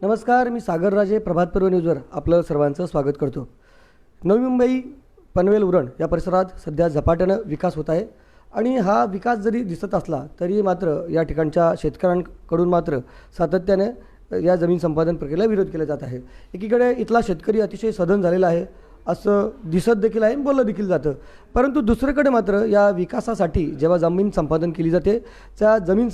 नमस्कार, मी सागर राजे प्रभात पर्व न्यूजवर आपलं सर्वांचं स्वागत करतो. नवी मुंबई पनवेल उरण या परिसरात सध्या झपाट्यानं विकास होत आहे आणि हा विकास जरी दिसत असला तरी मात्र या ठिकाणच्या शेतकऱ्यांकडून मात्र सातत्याने या जमीन संपादन प्रक्रियेला विरोध केला जात आहे. एकीकडे इथला शेतकरी अतिशय सधन झालेला आहे असं दिसत देखील आहे, बोललं देखील जातं. परंतु दुसरीकडे मात्र या विकासासाठी जेव्हा जमीन संपादन केली जाते त्या जमीन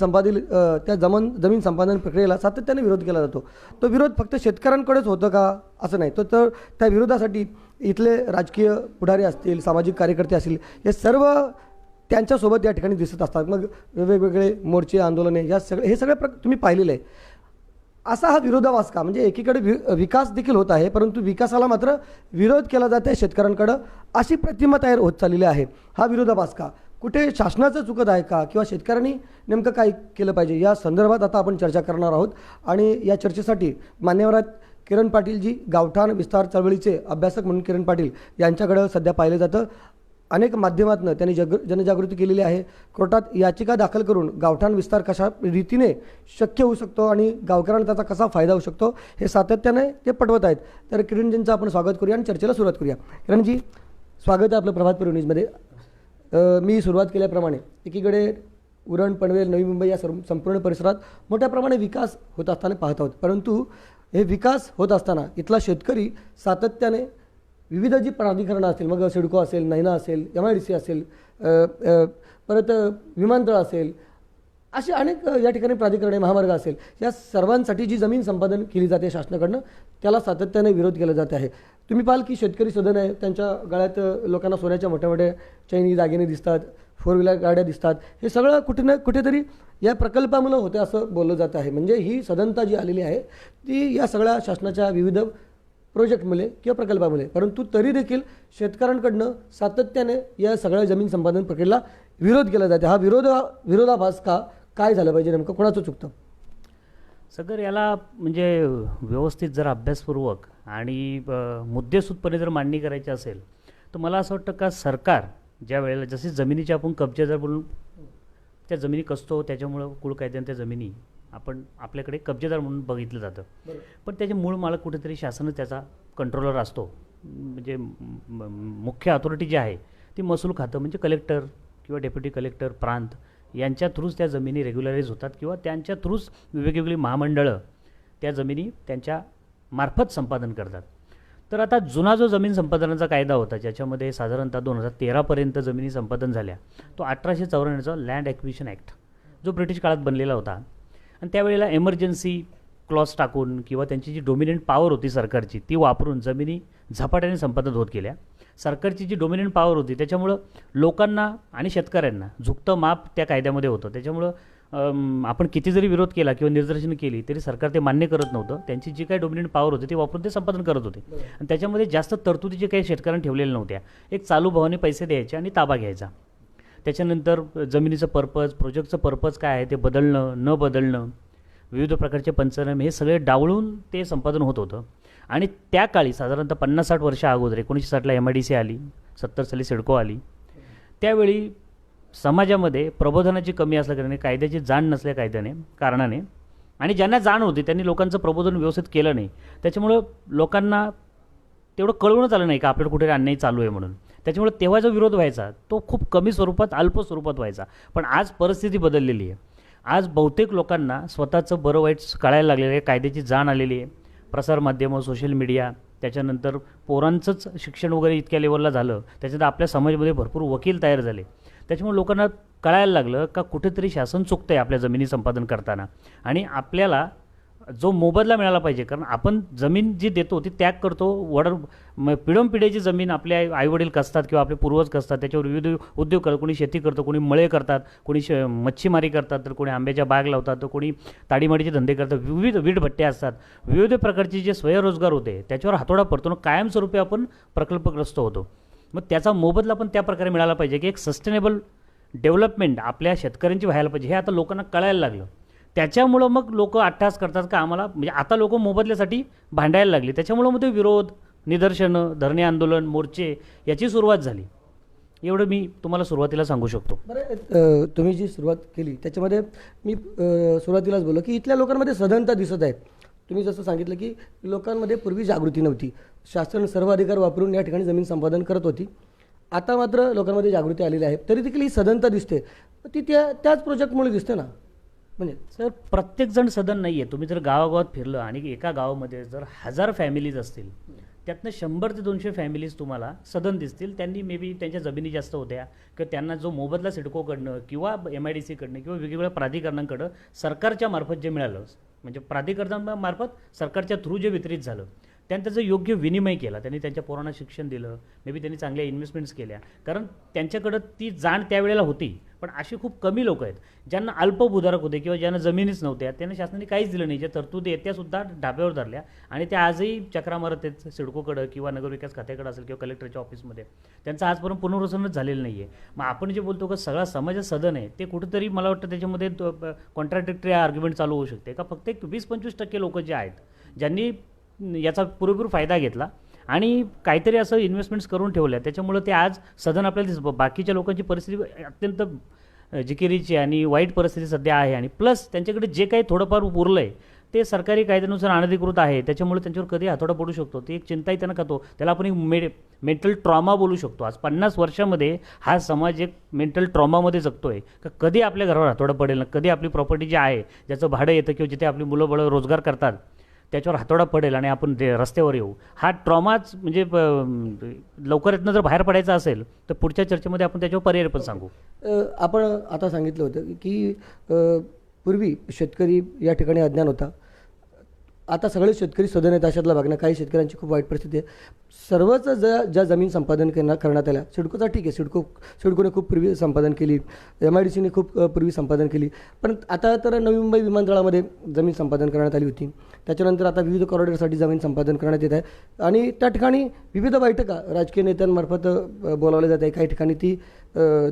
संपादन प्रक्रियेला सातत्याने विरोध केला जातो. तो विरोध फक्त शेतकऱ्यांकडेच होतं का असं नाही, तर त्या विरोधासाठी इथले राजकीय पुढारी असतील, सामाजिक कार्यकर्ते असतील, हे सर्व त्यांच्यासोबत या ठिकाणी दिसत असतात. मग वेगवेगळे मोर्चे, आंदोलने हे सगळे तुम्ही पाहिलेलं आहे. असा हा विरोधाभास का? म्हणजे एकीकडे विकास देखील होत आहे परंतु विकासाला मात्र विरोध केला जात आहे शेतकऱ्यांकडं, अशी प्रतिमा तयार होत चाललेली आहे. हा विरोधाभास का? कुठे शासनाचं चुकत आहे का किंवा शेतकऱ्यांनी नेमकं काय केलं पाहिजे या संदर्भात आता आपण चर्चा करणार आहोत. आणि या चर्चेसाठी मान्यवर आहेत किरण पाटील जी, गावठाण विस्तार चळवळीचे अभ्यासक म्हणून किरण पाटील यांच्याकडं सध्या पाहिलं जातं. अनेक माध्यमातून त्यांनी जनजागृती केलेली आहे. कोर्टात याचिका दाखल करून गावठाण विस्तार कशा रीतीने शक्य होऊ शकतो आणि गावकऱ्यांना त्याचा कसा फायदा होऊ शकतो हे सातत्याने ते पटवत आहेत. तर किरणजींचं आपण स्वागत करूया आणि चर्चेला सुरुवात करूया. किरणजी, स्वागत आहे आपलं प्रभात पर्व न्यूजमध्ये. मी सुरुवात केल्याप्रमाणे एकीकडे उरण, पनवेल, नवी मुंबई या संपूर्ण परिसरात मोठ्या प्रमाणे विकास होत असताना पाहत आहोत. परंतु हे विकास होत असताना इथला शेतकरी सातत्याने विविध जी प्राधिकरणं असतील, मग सिडको असेल, नैना असेल, MIDC असेल, परत विमानतळ असेल, असे अनेक या ठिकाणी प्राधिकरणे, महामार्ग असेल, या सर्वांसाठी जी जमीन संपादन केली जाते शासनाकडनं त्याला सातत्याने विरोध केला जात आहे. तुम्ही पाहाल की शेतकरी सदन आहे, त्यांच्या गळ्यात लोकांना सोन्याच्या मोठ्या मोठ्या चैनी दागिने दिसतात, 4 व्हीलर गाड्या दिसतात. हे सगळं कुठे ना कुठेतरी या प्रकल्पामुळे होते असं बोललं जात आहे. म्हणजे ही सदनता जी आलेली आहे ती या सगळ्या शासनाच्या विविध प्रोजेक्टमुळे किंवा प्रकल्पामुळे. परंतु तरी देखील शेतकऱ्यांकडनं सातत्याने या सगळ्या जमीन संपादन प्रक्रियेला विरोध केला जाते. हा विरोधाभास का? काय झालं पाहिजे? नेमकं कोणाचं चुकतं? सगळं याला म्हणजे व्यवस्थित जर अभ्यासपूर्वक आणि मुद्देसूदपणे जर मांडणी करायची असेल तर मला असं वाटतं का सरकार ज्या वेळेला जसे जमिनीचे आपण कब्जेदार बोलून त्या जमिनी कसतो, त्याच्यामुळं कुळ कायद्याने त्या जमिनी आपण आपल्याकडे कब्जेदार म्हणून बघितलं जातं. पण त्याचे मूळ मालक कुठेतरी शासन त्याचा कंट्रोलर असतो. म्हणजे मुख्य अथॉरिटी जी आहे ती महसूल खातं म्हणजे कलेक्टर किंवा डेप्युटी कलेक्टर, प्रांत यांच्या थ्रूच त्या जमिनी रेग्युलराईज होतात किंवा त्यांच्या थ्रूच वेगवेगळी महामंडळं त्या जमिनी त्यांच्या मार्फत संपादन करतात. तर आता जुना जो जमीन संपादनाचा कायदा होता ज्याच्यामध्ये साधारणतः 2013पर्यंत जमिनी संपादन झाल्या, तो 1894चा लँड ॲक्विजिशन ॲक्ट जो ब्रिटिश काळात बनलेला होता. आणि त्यावेळेला एमर्जन्सी क्लॉज टाकून किंवा त्यांची जी डोमिनंट पॉवर होती सरकारची ती वापरून जमिनी झपाट्याने संपादन होत गेल्या. सरकारची जी डोमिनंट पॉवर होती त्याच्यामुळं लोकांना आणि शेतकऱ्यांना झुकतं माप त्या कायद्यामध्ये होतं. त्याच्यामुळं आपण किती जरी विरोध केला किंवा निदर्शनं केली तरी सरकार ते मान्य करत नव्हतं. त्यांची जी काही डोमिनंट पॉवर होती ती वापरून ते संपादन करत होते. आणि त्याच्यामध्ये जास्त तरतुदी जे काही शेतकऱ्यांना ठेवलेल्या नव्हत्या. एक चालू भावाने पैसे द्यायचे आणि ताबा घ्यायचा. त्याच्यानंतर जमिनीचं पर्पज, प्रोजेक्टचं पर्पज काय आहे ते बदलणं न बदलणं, विविध प्रकारचे पंचनामे हे सगळे डावळून ते संपादन होत होतं. आणि त्या काळी साधारणतः 50-60 वर्ष अगोदर 1960ला MIDC आली, 70 साली सिडको आली. त्यावेळी समाजामध्ये प्रबोधनाची कमी असल्याकारणे, कायद्याची जाण नसल्या कारणाने आणि ज्यांना जाण होती त्यांनी लोकांचं प्रबोधन व्यवस्थित केलं नाही. त्याच्यामुळं लोकांना तेवढं कळवूनच आलं नाही का आपल्याला कुठे अन्याय चालू आहे म्हणून. त्याच्यामुळे तेव्हा जो विरोध व्हायचा तो खूप कमी स्वरूपात, अल्प स्वरूपात व्हायचा. पण आज परिस्थिती बदललेली आहे. आज बहुतेक लोकांना स्वतःचं बरं वाईट कळायला लागलेलं आहे, कायद्याची जाण आलेली आहे. प्रसारमाध्यमं, सोशल मीडिया, त्याच्यानंतर पोरांचंच शिक्षण वगैरे इतक्या लेवलला झालं, त्याच्यानंतर आपल्या समाजामध्ये भरपूर वकील तयार झाले. त्याच्यामुळे लोकांना कळायला लागलं का कुठेतरी शासन चुकतं आहे आपल्या जमिनी संपादन करताना आणि आपल्याला जो मोबदला मिळाला पाहिजे. कारण आपण जमीन जी देतो ती त्याग करतो. पिढोनपिढीची जमीन आपले आईवडील कसतात किंवा आपले पूर्वज कसतात, त्याच्यावर विविध उद्योग करतात. कोणी शेती करतं, कोणी मळे करतात, कोणी मच्छीमारी करतात, तर कोणी आंब्याच्या बाग लावतात, तर कोणी ताडीमाडीचे धंदे करतात, विविध वीटभट्ट्या असतात. विविध प्रकारचे जे स्वयंरोजगार होते त्याच्यावर हातोडा पडतो. कायमस्वरूपी आपण प्रकल्पग्रस्त होतो. मग त्याचा मोबदला पण त्या प्रकारे मिळाला पाहिजे की एक सस्टेनेबल डेव्हलपमेंट आपल्या शेतकऱ्यांची व्हायला पाहिजे. हे आता लोकांना कळायला लागलं. त्याच्यामुळं मग लोक अट्टहास करतात का आम्हाला, म्हणजे आता लोक मोबदल्यासाठी भांडायला लागली. त्याच्यामुळं मग ते विरोध, निदर्शनं, धरणे, आंदोलन, मोर्चे याची सुरुवात झाली. एवढं मी तुम्हाला सुरुवातीला सांगू शकतो. बरं, तुम्ही जी सुरुवात केली त्याच्यामध्ये मी सुरुवातीलाच बोललो की इथल्या लोकांमध्ये सधनता दिसत आहे. तुम्ही जसं सांगितलं की लोकांमध्ये पूर्वी जागृती नव्हती, शासन सर्व अधिकार वापरून या ठिकाणी जमीन संपादन करत होती. आता मात्र लोकांमध्ये जागृती आलेली आहे. तरी देखील ही सदनता दिसते, ती त्याच प्रोजेक्टमुळे दिसते ना. म्हणजे सर प्रत्येकजण सदन नाही आहे. तुम्ही जर गावागावात फिरलं आणि एका गावामध्ये जर 1000 फॅमिलीज असतील, त्यातनं 100 ते 200 फॅमिलीज तुम्हाला सदन दिसतील. त्यांनी मे बी त्यांच्या जमिनी जास्त होत्या किंवा त्यांना जो मोबदला सिडकोकडनं किंवा MIDCकडनं किंवा वेगवेगळ्या प्राधिकरणांकडं सरकारच्या मार्फत जे मिळालं, म्हणजे प्राधिकरणामार्फत सरकारच्या थ्रू जे वितरित झालं, त्यांनी त्याचा योग्य विनिमय केला. त्यांनी त्यांच्या पोरांना शिक्षण दिलं, मे बी त्यांनी चांगल्या इन्व्हेस्टमेंट्स केल्या, कारण त्यांच्याकडं ती जाण त्यावेळेला होती. पण अशी खूप कमी लोक आहेत ज्यांना अल्पभूधारक होते किंवा ज्यांना जमिनीच नव्हत्या, त्यांना शासनाने काहीच दिलं नाही. ज्या तरतुदी आहेत त्यासुद्धा ढाब्यावर धरल्या आणि त्या आजही चक्रा मारत आहेत सिडकोकडं किंवा नगरविकास खात्याकडे असेल किंवा कलेक्टरच्या ऑफिसमध्ये. त्यांचं आजपर्यंत पुनर्वसनच झालेलं नाही आहे. मग आपण जे बोलतो का सगळा समाज सदन आहे, ते कुठेतरी मला वाटतं त्याच्यामध्ये कॉन्ट्राडिक्टरी आर्ग्युमेंट चालू होऊ शकते का. फक्त एक 20-25% लोक जे आहेत ज्यांनी याचा पुरेपूर फायदा घेतला आणि काहीतरी असं इन्व्हेस्टमेंट्स करून ठेवल्या, त्याच्यामुळं ते आज सदन आपल्याला दिसतं. बाकीच्या लोकांची परिस्थिती अत्यंत जिकिरीची आणि वाईट परिस्थिती सध्या आहे. आणि प्लस त्यांच्याकडे जे काही थोडंफार उरलं आहे ते सरकारी कायद्यानुसार अनधिकृत आहे, त्याच्यामुळे त्यांच्यावर कधी हातोडा पडू शकतो. ती एक चिंताही त्यांना खातो. त्याला आपण एक मेंटल ट्रॉमा बोलू शकतो. आज 50 वर्षामध्ये हा समाज एक मेंटल ट्रॉमामध्ये जगतोय का कधी आपल्या घरावर हातोडा पडेल ना, कधी आपली प्रॉपर्टी जी आहे, ज्याचं भाडं येतं किंवा जिथे आपली मुलं बळं रोजगार करतात, त्याच्यावर हातोडा पडेल आणि आपण रस्त्यावर येऊ. हा ट्रॉमाच म्हणजे लवकरातनं जर बाहेर पडायचा असेल तर पुढच्या चर्चेमध्ये आपण त्याच्यावर पर्याय पण सांगू. आपण आता सांगितलं होतं की पूर्वी शेतकरी या ठिकाणी अज्ञान होता. आता सगळे शेतकरी सदन आहेत अशातला भाग ना. काही शेतकऱ्यांची खूप वाईट परिस्थिती आहे. सर्वच ज्या जमीन संपादन करण्यात आल्या, सिडकोचा ठीक आहे, सिडकोने खूप पूर्वी संपादन केली, MIDCने खूप पूर्वी संपादन केली. पण आता तर नवी मुंबई विमानतळामध्ये जमीन संपादन करण्यात आली होती. त्याच्यानंतर आता विविध कॉरिडॉरसाठी जमीन संपादन करण्यात येत आहे आणि त्या ठिकाणी विविध बैठका राजकीय नेत्यांमार्फत बोलावल्या जात आहे. काही ठिकाणी ती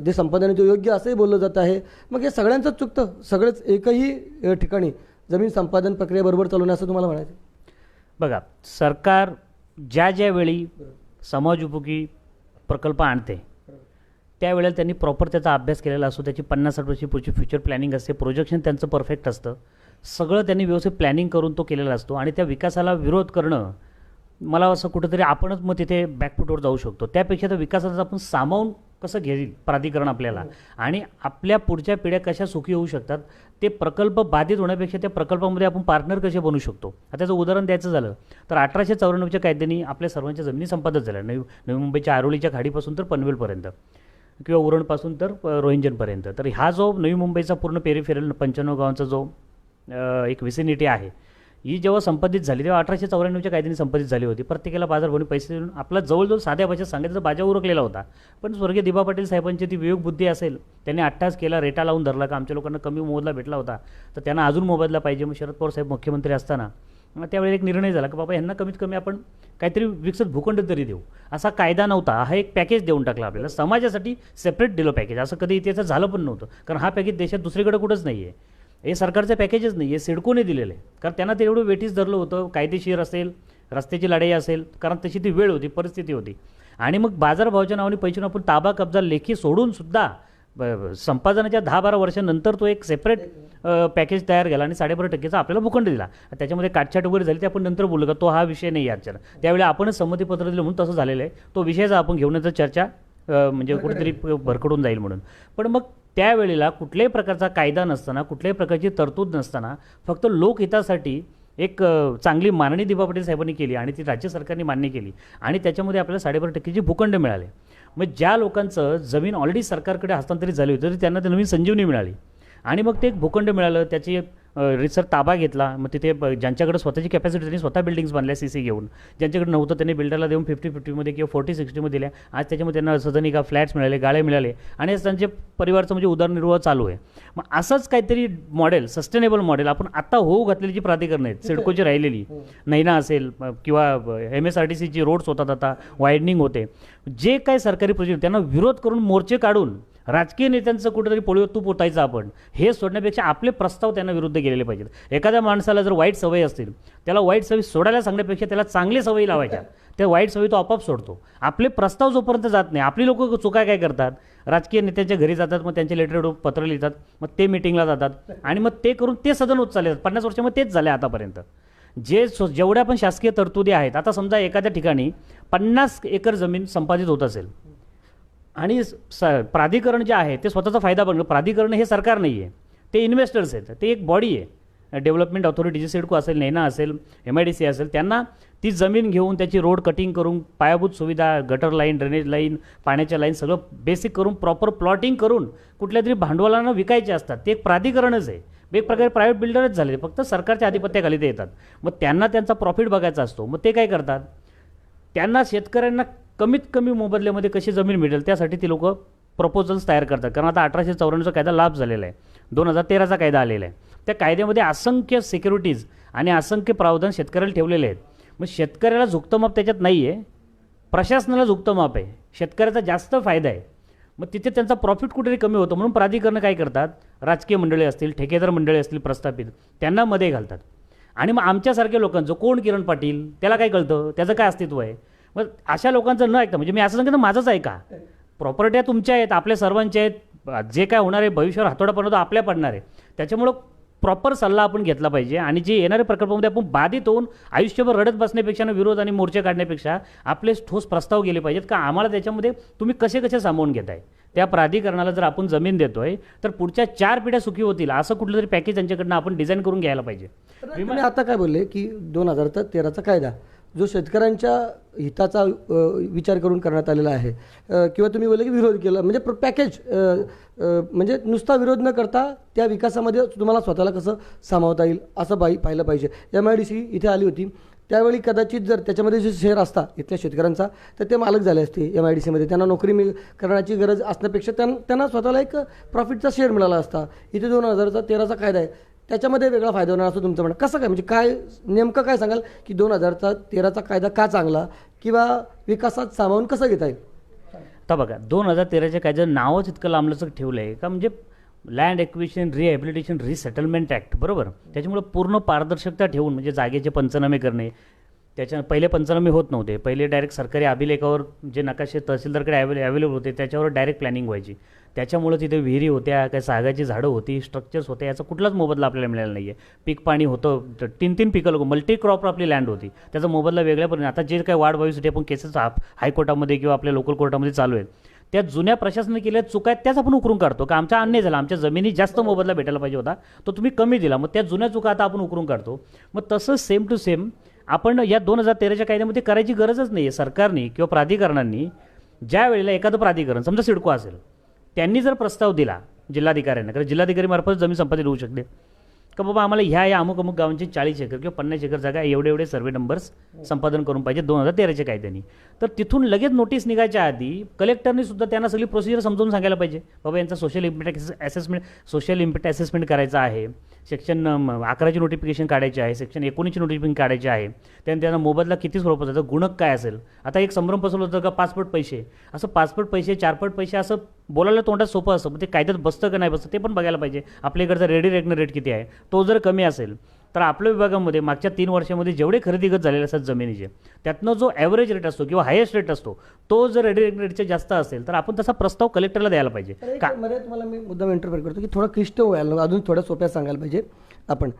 जे संपादन आहे ते योग्य असंही बोललं जात आहे. मग हे सगळ्यांचंच चुकतं. सगळेच एकही ठिकाणी जमीन संपादन प्रक्रियेबरोबर चालवणं असं तुम्हाला म्हणायचं. बघा, सरकार ज्या वेळी समाजोपयोगी प्रकल्प आणते त्यावेळेला त्यांनी प्रॉपर त्याचा अभ्यास केलेला असतो. त्याची 50-60 वर्षी पुढची फ्युचर प्लॅनिंग असते, प्रोजेक्शन त्यांचं परफेक्ट असतं. सगळं त्यांनी व्यवस्थित प्लॅनिंग करून तो केलेला असतो आणि त्या विकासाला विरोध करणं, मला असं कुठंतरी आपणच मग तिथे बॅकफुटवर जाऊ शकतो. त्यापेक्षा त्या विकासाचं आपण सामावून कसं घेईल प्राधिकरण आपल्याला आणि आपल्या पुढच्या पिढ्या कशा सुखी होऊ शकतात, ते प्रकल्प बाधित होण्यापेक्षा त्या प्रकल्पामध्ये आपण पार्टनर कसे बनू शकतो. आता त्याचं उदाहरण द्यायचं झालं तर 1894च्या कायद्याने आपल्या सर्वांच्या जमिनी संपादित झाल्या. नवी मुंबईच्या आरोलीच्या खाडीपासून तर पनवेलपर्यंत किंवा उरणपासून तर रोहिंजनपर्यंत. तर हा जो नवी मुंबईचा पूर्ण पेरिफेरल 95 गावांचा जो एक विसिनिटी आहे, ही जेव्हा संपादित झाली तेव्हा 1894च्या कायद्याने संपादित झाली होती. प्रत्येकाला बाजारभावाने पैसे देऊन आपला जवळजवळ साध्या भाषेत सांगायचं तर बाजा उरकलेला होता. पण स्वर्गीय दिबा पाटील साहेबांची ती विवेक बुद्धी असेल, त्यांनी अट्टास केला, रेटा लावून धरला का आमच्या लोकांना कमी मोबदला भेटला होता तर त्यांना अजून मोबदला पाहिजे. मग शरद पवार साहेब मुख्यमंत्री असताना मग त्यावेळी एक निर्णय झाला की बाबा यांना कमीत कमी आपण काहीतरी विकसित भूखंड तरी देऊ. असा कायदा नव्हता, हा एक पॅकेज देऊन टाकला आपल्याला, समाजासाठी सेपरेट दिलं पॅकेज. असं कधी इतिहासात झालं पण नव्हतं, कारण हा पॅकेज देशात दुसरीकडे कुठंच नाही आहे. हे सरकारचं पॅकेजच नाही आहे, सिडकोने दिलेलं आहे. कारण त्यांना ते एवढं वेटीस धरलं होतं, कायदेशीर असेल, रस्त्याची लढाई असेल, कारण तशी ती वेळ होती, परिस्थिती होती. आणि मग बाजारभावाच्या नावाने पैसे आपण ताबा कब्जा लेखी सोडून सुद्धा संपादनाच्या 10-12 वर्षांनंतर तो एक सेपरेट पॅकेज तयार केला आणि 12.5%चा आपल्याला भूखंड दिला. त्याच्यामध्ये काटछाट वगैरे झाली, ते आपण नंतर बोलू का, तो हा विषय नाही आहे आजच्या. त्यावेळी आपणच संमतीपत्र दिलं म्हणून तसं झालेलं आहे. तो विषयाचा आपण घेऊन याचं चर्चा म्हणजे कुठेतरी भरकडून जाईल म्हणून. पण मग त्यावेळेला कुठल्याही प्रकारचा कायदा नसताना, कुठल्याही प्रकारची तरतूद नसताना, फक्त लोकहितासाठी एक चांगली मागणी दिबा पाटील साहेबांनी केली आणि ती राज्य सरकारने मान्य केली आणि त्याच्यामध्ये आपल्याला 12.5%ची भूखंड मिळाले. मग ज्या लोकांचं जमीन ऑलरेडी सरकारकडे हस्तांतरित झाली होती तरी त्यांना ते नवीन संजीवनी मिळाली आणि मग ते एक भूखंड मिळालं, त्याची रिसर ताबा घेतला. मग तिथे ज्यांच्याकडे स्वतःची कॅपॅसिटी त्यांनी स्वतः बिल्डिंग्स बांधल्या CC घेऊन, ज्यांच्याकडे नव्हतं त्यांनी बिल्डरला देऊन 50-50मध्ये किंवा 40-60मध्ये दिल्या. आज त्याच्यामध्ये त्यांना सदनी का फ्लॅट्स मिळाले, गाळे मिळाले आणि त्यांचे परिवारचं म्हणजे उदरनिर्वाह चालू आहे. मग असंच काहीतरी मॉडेल, सस्टेनेबल मॉडेल आपण आत्ता होऊ घातलेली जी प्राधिकरणं आहेत, सिडकोची राहिलेली, नैना असेल किंवा MSRTCची रोड्स होतात, आता वायडनिंग होते, जे काही सरकारी प्रोजेक्ट त्यांना विरोध करून मोर्चे काढून राजकीय नेत्यांचं कुठेतरी पोळीवर तूप ओतायचं आपण, हे सोडण्यापेक्षा आपले प्रस्ताव त्यांना विरुद्ध गेलेले पाहिजेत. एखाद्या माणसाला जर वाईट सवय असतील, त्याला वाईट सवयी सोडायला सांगण्यापेक्षा त्याला चांगली सवयी लावायच्या, त्या वाईट सवयी तो आपोआप सोडतो. आपले प्रस्ताव जोपर्यंत जात नाही, आपली लोक चुका काय करतात, राजकीय नेत्यांच्या घरी जातात, मग त्यांचे लेटर पत्र लिहितात, मग ते मिटिंगला जातात आणि मग ते करून ते सदन होत चालले. 50 वर्षामध्ये तेच झाले आतापर्यंत. जेवढ्या पण शासकीय तरतुदी आहेत, आता समजा एखाद्या ठिकाणी 50 एकर जमीन संपादित होत असेल आणि प्राधिकरण जे आहे ते स्वतःचा फायदा बघणं, प्राधिकरण हे सरकार नाही आहे, ते इन्व्हेस्टर्स आहेत, ते एक बॉडी आहे, डेव्हलपमेंट ऑथॉरिटी जी सिडको असेल, नैना असेल, MIDC असेल, त्यांना ती जमीन घेऊन त्याची रोड कटिंग करून पायाभूत सुविधा, गटर लाईन, ड्रेनेज लाईन, पाण्याच्या लाईन सगळं बेसिक करून प्रॉपर प्लॉटिंग करून कुठल्या तरी भांडवलांना विकायचे असतात. ते एक प्राधिकरणच आहे, एक प्रकारे प्रायव्हेट बिल्डरच झाले, फक्त सरकारच्या आधिपत्याखाली ते येतात. मग त्यांना त्यांचा प्रॉफिट बघायचा असतो. मग ते काय करतात, त्यांना शेतकऱ्यांना कमीत कमी मोबदल्यामध्ये कशी जमीन मिळेल त्यासाठी ती लोक प्रपोजल्स तयार करतात. कारण आता 1894चा कायदा लाभ झालेला आहे, 2013चा कायदा आलेला आहे. त्या कायद्यामध्ये असंख्य सिक्युरिटीज आणि असंख्य प्रावधान शेतकऱ्याला ठेवलेले आहेत. मग शेतकऱ्याला झुकतं माप त्याच्यात नाही आहे, प्रशासनाला झुकतं माप आहे, शेतकऱ्याचा जास्त फायदा आहे. मग तिथे त्यांचा प्रॉफिट कुठेतरी कमी होतो. म्हणून प्राधिकरण काय करतात, राजकीय मंडळी असतील, ठेकेदार मंडळी असतील प्रस्थापित, त्यांना मध्ये घालतात. आणि मग आमच्यासारख्या लोकांचं, कोण किरण पाटील, त्याला काय कळतं, त्याचं काय अस्तित्व आहे. मग अशा लोकांचं न ऐकता, म्हणजे मी असं सांगितलं माझंच ऐका, प्रॉपर्ट्या तुमच्या आहेत, आपल्या सर्वांच्या आहेत, जे काय होणार आहे भविष्यावर हातोडा पडतो आपल्या पडणार आहे. त्याच्यामुळं प्रॉपर सल्ला आपण घेतला पाहिजे. आणि जे येणाऱ्या प्रकल्पामध्ये आपण बाधित होऊन आयुष्यभर रडत बसण्यापेक्षा, विरोध आणि मोर्चे काढण्यापेक्षा आपले ठोस प्रस्ताव गेले पाहिजेत का आम्हाला त्याच्यामध्ये तुम्ही कसे कसे सामावून घेताय. त्या प्राधिकरणाला जर आपण जमीन देतोय तर पुढच्या 4 पिढ्या सुखी होतील असं कुठलं तरी पॅकेज त्यांच्याकडनं आपण डिझाईन करून घ्यायला पाहिजे. तुम्ही आता काय बोलले की 2013चा कायदा जो शेतकऱ्यांच्या हिताचा विचार करून करण्यात आलेला आहे, किंवा तुम्ही बोलले की विरोध केला, म्हणजे पॅकेज, म्हणजे नुसता विरोध न करता त्या विकासामध्ये तुम्हाला स्वतःला कसं सामावता येईल असं पाहिलं पाहिजे. MIDC इथे आली होती त्यावेळी कदाचित जर त्याच्यामध्ये जे शेअर असता इथल्या शेतकऱ्यांचा तर ते मालक झाले असते MIDCमध्ये, त्यांना नोकरी करण्याची गरज असण्यापेक्षा त्यांना स्वतःला एक प्रॉफिटचा शेअर मिळाला असता. इथे 2013चा कायदा आहे त्याच्यामध्ये वेगळा फायदा होणार असं तुमचं म्हणणं. कसं काय, म्हणजे काय नेमकं काय सांगाल की 2013चा कायदा का चांगला, किंवा विकासात सामावून कसं घेता येईल. आता बघा 2013च्या कायद्याचं नावच इतकं लांबलचक ठेवलं आहे का, म्हणजे land acquisition rehabilitation resettlement act, बरोबर. त्याच्यामुळे पूर्ण पारदर्शकता ठेवून, म्हणजे जागेचे पंचनामे करणे, त्याच्या पहिले पंचनामे होत नव्हते, पहिले डायरेक्ट सरकारी अभिलेखावर जे नकाशे तहसीलदारकडे अवेलेबल होते त्याच्यावर डायरेक्ट प्लॅनिंग व्हायची. त्याच्यामुळे तिथे विहिरी होत्या, काही सागाची झाडं होती, स्ट्रक्चर्स होते, याचा कुठलाच मोबदला आपल्याला मिळाला नाही आहे. पीक पाणी होतं, 3 पिकं लोक, मल्टी क्रॉप आपली लँड होती, त्याचा मोबदला वेगळ्या पण. आता जे काही वाढ व्हावीसाठी आपण केसेस हायकोर्टामध्ये किंवा आपल्या लोकल कोर्टामध्ये चालू आहेत, त्या जुन्या प्रशासनाने केल्या चुका आहेत त्याच आपण उकरून काढतो का आमचा अन्याय झाला, आमच्या जमिनी जास्त मोबदला भेटायला पाहिजे होता तो तुम्ही कमी दिला, मग त्या जुन्या चुका आता आपण उकरून काढतो. मग तसं सेम टू सेम आपण या 2013च्या कायद्यामध्ये करायची गरजच नाही आहे. सरकारने किंवा प्राधिकरणांनी ज्या वेळेला एखादं प्राधिकरण, समजा सिडको असेल, त्यांनी जर प्रस्ताव दिला जिल्हाधिकाऱ्यांना, कारण जिल्हाधिकारीमार्फत जमीन संपादित होऊ शकते का बाबा आम्हाला ह्या अमुक अमुक गावांची 40 एकर किंवा 50 एकर जागा एवढे सर्वे नंबर्स संपादन करून पाहिजे 2013च्या कायद्याने, तर तिथून लगेच नोटीस निघायच्या आधी कलेक्टरने सुद्धा त्यांना सगळी प्रोसिजर समजावून सांगायला पाहिजे. बाबा यांचा सोशल इम्पॅक्ट असेसमेंट करायचा आहे, सेक्शन 11ची नोटिफिकेशन काढायची आहे, सेक्शन 19ची नोटिफिकेशन काढायची आहे, त्यांना मोबदला किती स्वरूपात जातं, गुणक काय असेल. आता एक संभ्रम पसरलं होतं का 5 पट पैसे, असं 5 पट पैसे 4 पट पैसे असं बोलायला तोंडात सोपं असतं, पण ते कायद्यात बसतं का नाही बसतं ते पण बघायला पाहिजे. आपल्याकडचा रेडी रेकनं रेट किती आहे, तो जर कमी असेल तर आपल्या विभागामध्ये मागच्या 3 वर्षामध्ये जेवढे खरेदीगत झालेले असतात जमिनीचे त्यातनं जो ॲव्हरेज रेट असतो किंवा हायेस्ट रेट असतो तो जर रेडी रेटच्या जास्त असेल तर आपण तसा प्रस्ताव कलेक्टरला द्यायला पाहिजे. का मध्ये तुम्हाला मी मुद्दाम इंटरफेअर करतो की थोडं क्लिष्ट व्हायला अजून थोड्या सोप्या सांगायला पाहिजे. आपण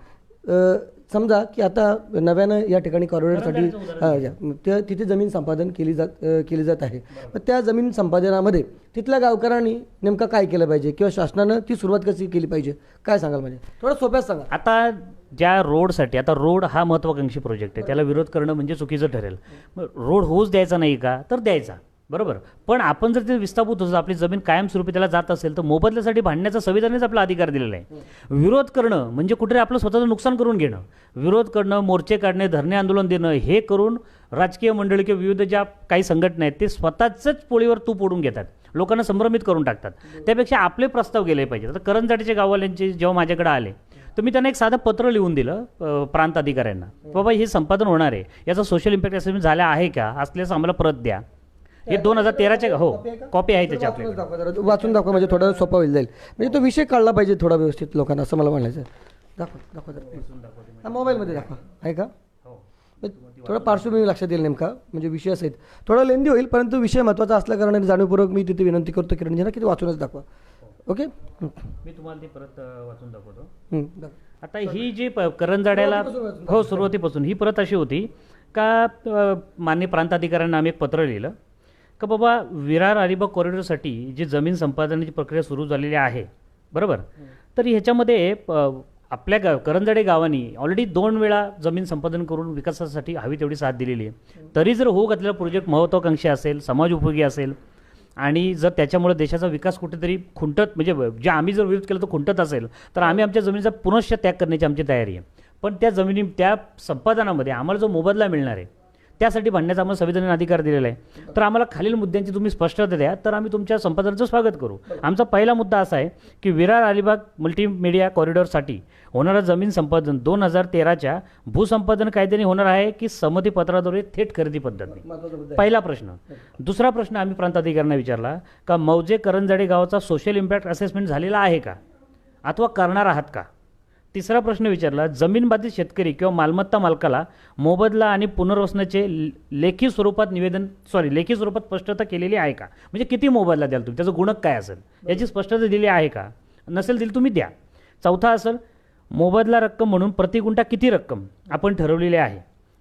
समजा की आता नव्यानं या ठिकाणी कॉरिडॉरसाठी तिथे जमीन संपादन केली जात आहे, तर त्या जमीन संपादनामध्ये तिथल्या गावकऱ्यांनी नेमकं काय केलं पाहिजे किंवा शासनानं ती सुरुवात कशी केली पाहिजे, काय सांगाल म्हणजे थोडं सोप्याच सांगा. आता ज्या रोडसाठी, आता रोड हा महत्त्वाकांक्षी प्रोजेक्ट आहे, त्याला विरोध करणं म्हणजे चुकीचं ठरेल. रोड होऊच द्यायचा नाही का, तर द्यायचा, बरोबर. पण आपण जर ते विस्थापित होतो, आपली जमीन कायमस्वरूपी त्याला जात असेल तर मोबदल्यासाठी भांडण्याचा संविधानानेच आपला अधिकार दिलेला आहे. विरोध करणं म्हणजे कुठे आपलं स्वतःचं नुकसान करून घेणं, विरोध करणं, मोर्चे काढणे, धरणे आंदोलन देणं, हे करून राजकीय मंडळी किंवा विविध ज्या काही संघटना आहेत ते स्वतःच पोळीवर तूप ओढून घेतात, लोकांना संभ्रमित करून टाकतात. त्यापेक्षा आपले प्रस्ताव गेले पाहिजे. आता करंजाटीच्या गाववाल्यांचे जेव्हा माझ्याकडे आले तर मी त्यांना एक साधं पत्र लिहून दिलं प्रांत अधिकाऱ्यांना, बाबा हे संपादन होणार आहे, याचा सोशल इम्पॅक्ट असेसमेंट झाला आहे का, असल्यास आम्हाला परत द्या. हे 2013चे हो कॉपी आहे त्याच्या आपल्याकडे, वाचून दाखवा म्हणजे थोडा सोपा होईल जाईल, म्हणजे तो विषय काढला पाहिजे थोडा व्यवस्थित लोकांना, असं मला म्हणायचं. दाखवा मोबाईलमध्ये दाखवा, आहे का, थोडं पार्श्वभूमी लक्षात येईल नेमका, म्हणजे विषय असेल थोडा लेंदी होईल परंतु विषय महत्त्वाचा असल्या कारणाने जाणीवपूर्वक मी तिथे विनंती करतो किरणजींना की ते वाचूनच दाखवा. ओके, मी तुम्हाला ते परत वाचून दाखवतो. आता ही जी करंजाड्याला हो सुरुवातीपासून ही परत अशी होती का माननीय प्रांताधिकाऱ्यांना आम्ही एक पत्र लिहिलं का बाबा विरार अलिबाग कॉरिडॉरसाठी जी जमीन संपादनाची प्रक्रिया सुरू झालेली आहे बरोबर, तर ह्याच्यामध्ये आपल्या करंजाडे गावानी ऑलरेडी 2 वेळा जमीन संपादन करून विकासासाठी हवी तेवढी साथ दिलेली आहे. तरी जर होऊ घातलेला प्रोजेक्ट महत्त्वाकांक्षी असेल, समाज उपयोगी असेल आणि जर त्याच्यामुळे देशाचा विकास कुठेतरी खुंटत म्हणजे जे आम्ही जर विरोध केला तो खुंटत असेल तर आम्ही आमच्या जमिनीचा पुनश्च त्याग करण्याची आमची तयारी आहे. पण त्या जमिनी त्या संपादनामध्ये आम्हाला जो मोबदला मिळणार आहे त्यासाठी भांडण्याचा आम्हाला संविधानाने अधिकार दिलेला आहे. तर आम्हाला खालील मुद्द्यांची तुम्ही स्पष्टता द्या तर आम्ही तुमच्या संपादनाचं स्वागत करू. आमचा पहिला मुद्दा असा आहे की विरार अलिबाग मल्टीमीडिया कॉरिडॉरसाठी होणारं जमीन संपादन 2013च्या भूसंपादन कायद्याने होणार आहे की संमतीपत्राद्वारे थेट खरेदी पद्धतीने, पहिला प्रश्न. दुसरा प्रश्न आम्ही प्रांताधिकाऱ्यांना विचारला का मौजे करंजाडे गावाचा सोशल इम्पॅक्ट असेसमेंट झालेला आहे का अथवा करणार आहात का. तिसरा प्रश्न विचारला जमीन बाधित शेतकरी किंवा मालमत्ता मालकाला मोबदला आणि पुनर्वसनाचे लेखी स्वरूपात स्पष्टता केलेली आहे का, म्हणजे किती मोबदला द्याल तुम्ही, त्याचं गुणक काय असेल याची स्पष्टता दिली आहे का, नसेल दिली तुम्ही द्या. चौथा असेल मोबदला रक्कम म्हणून प्रति गुंठा किती रक्कम आपण ठरवलेली आहे,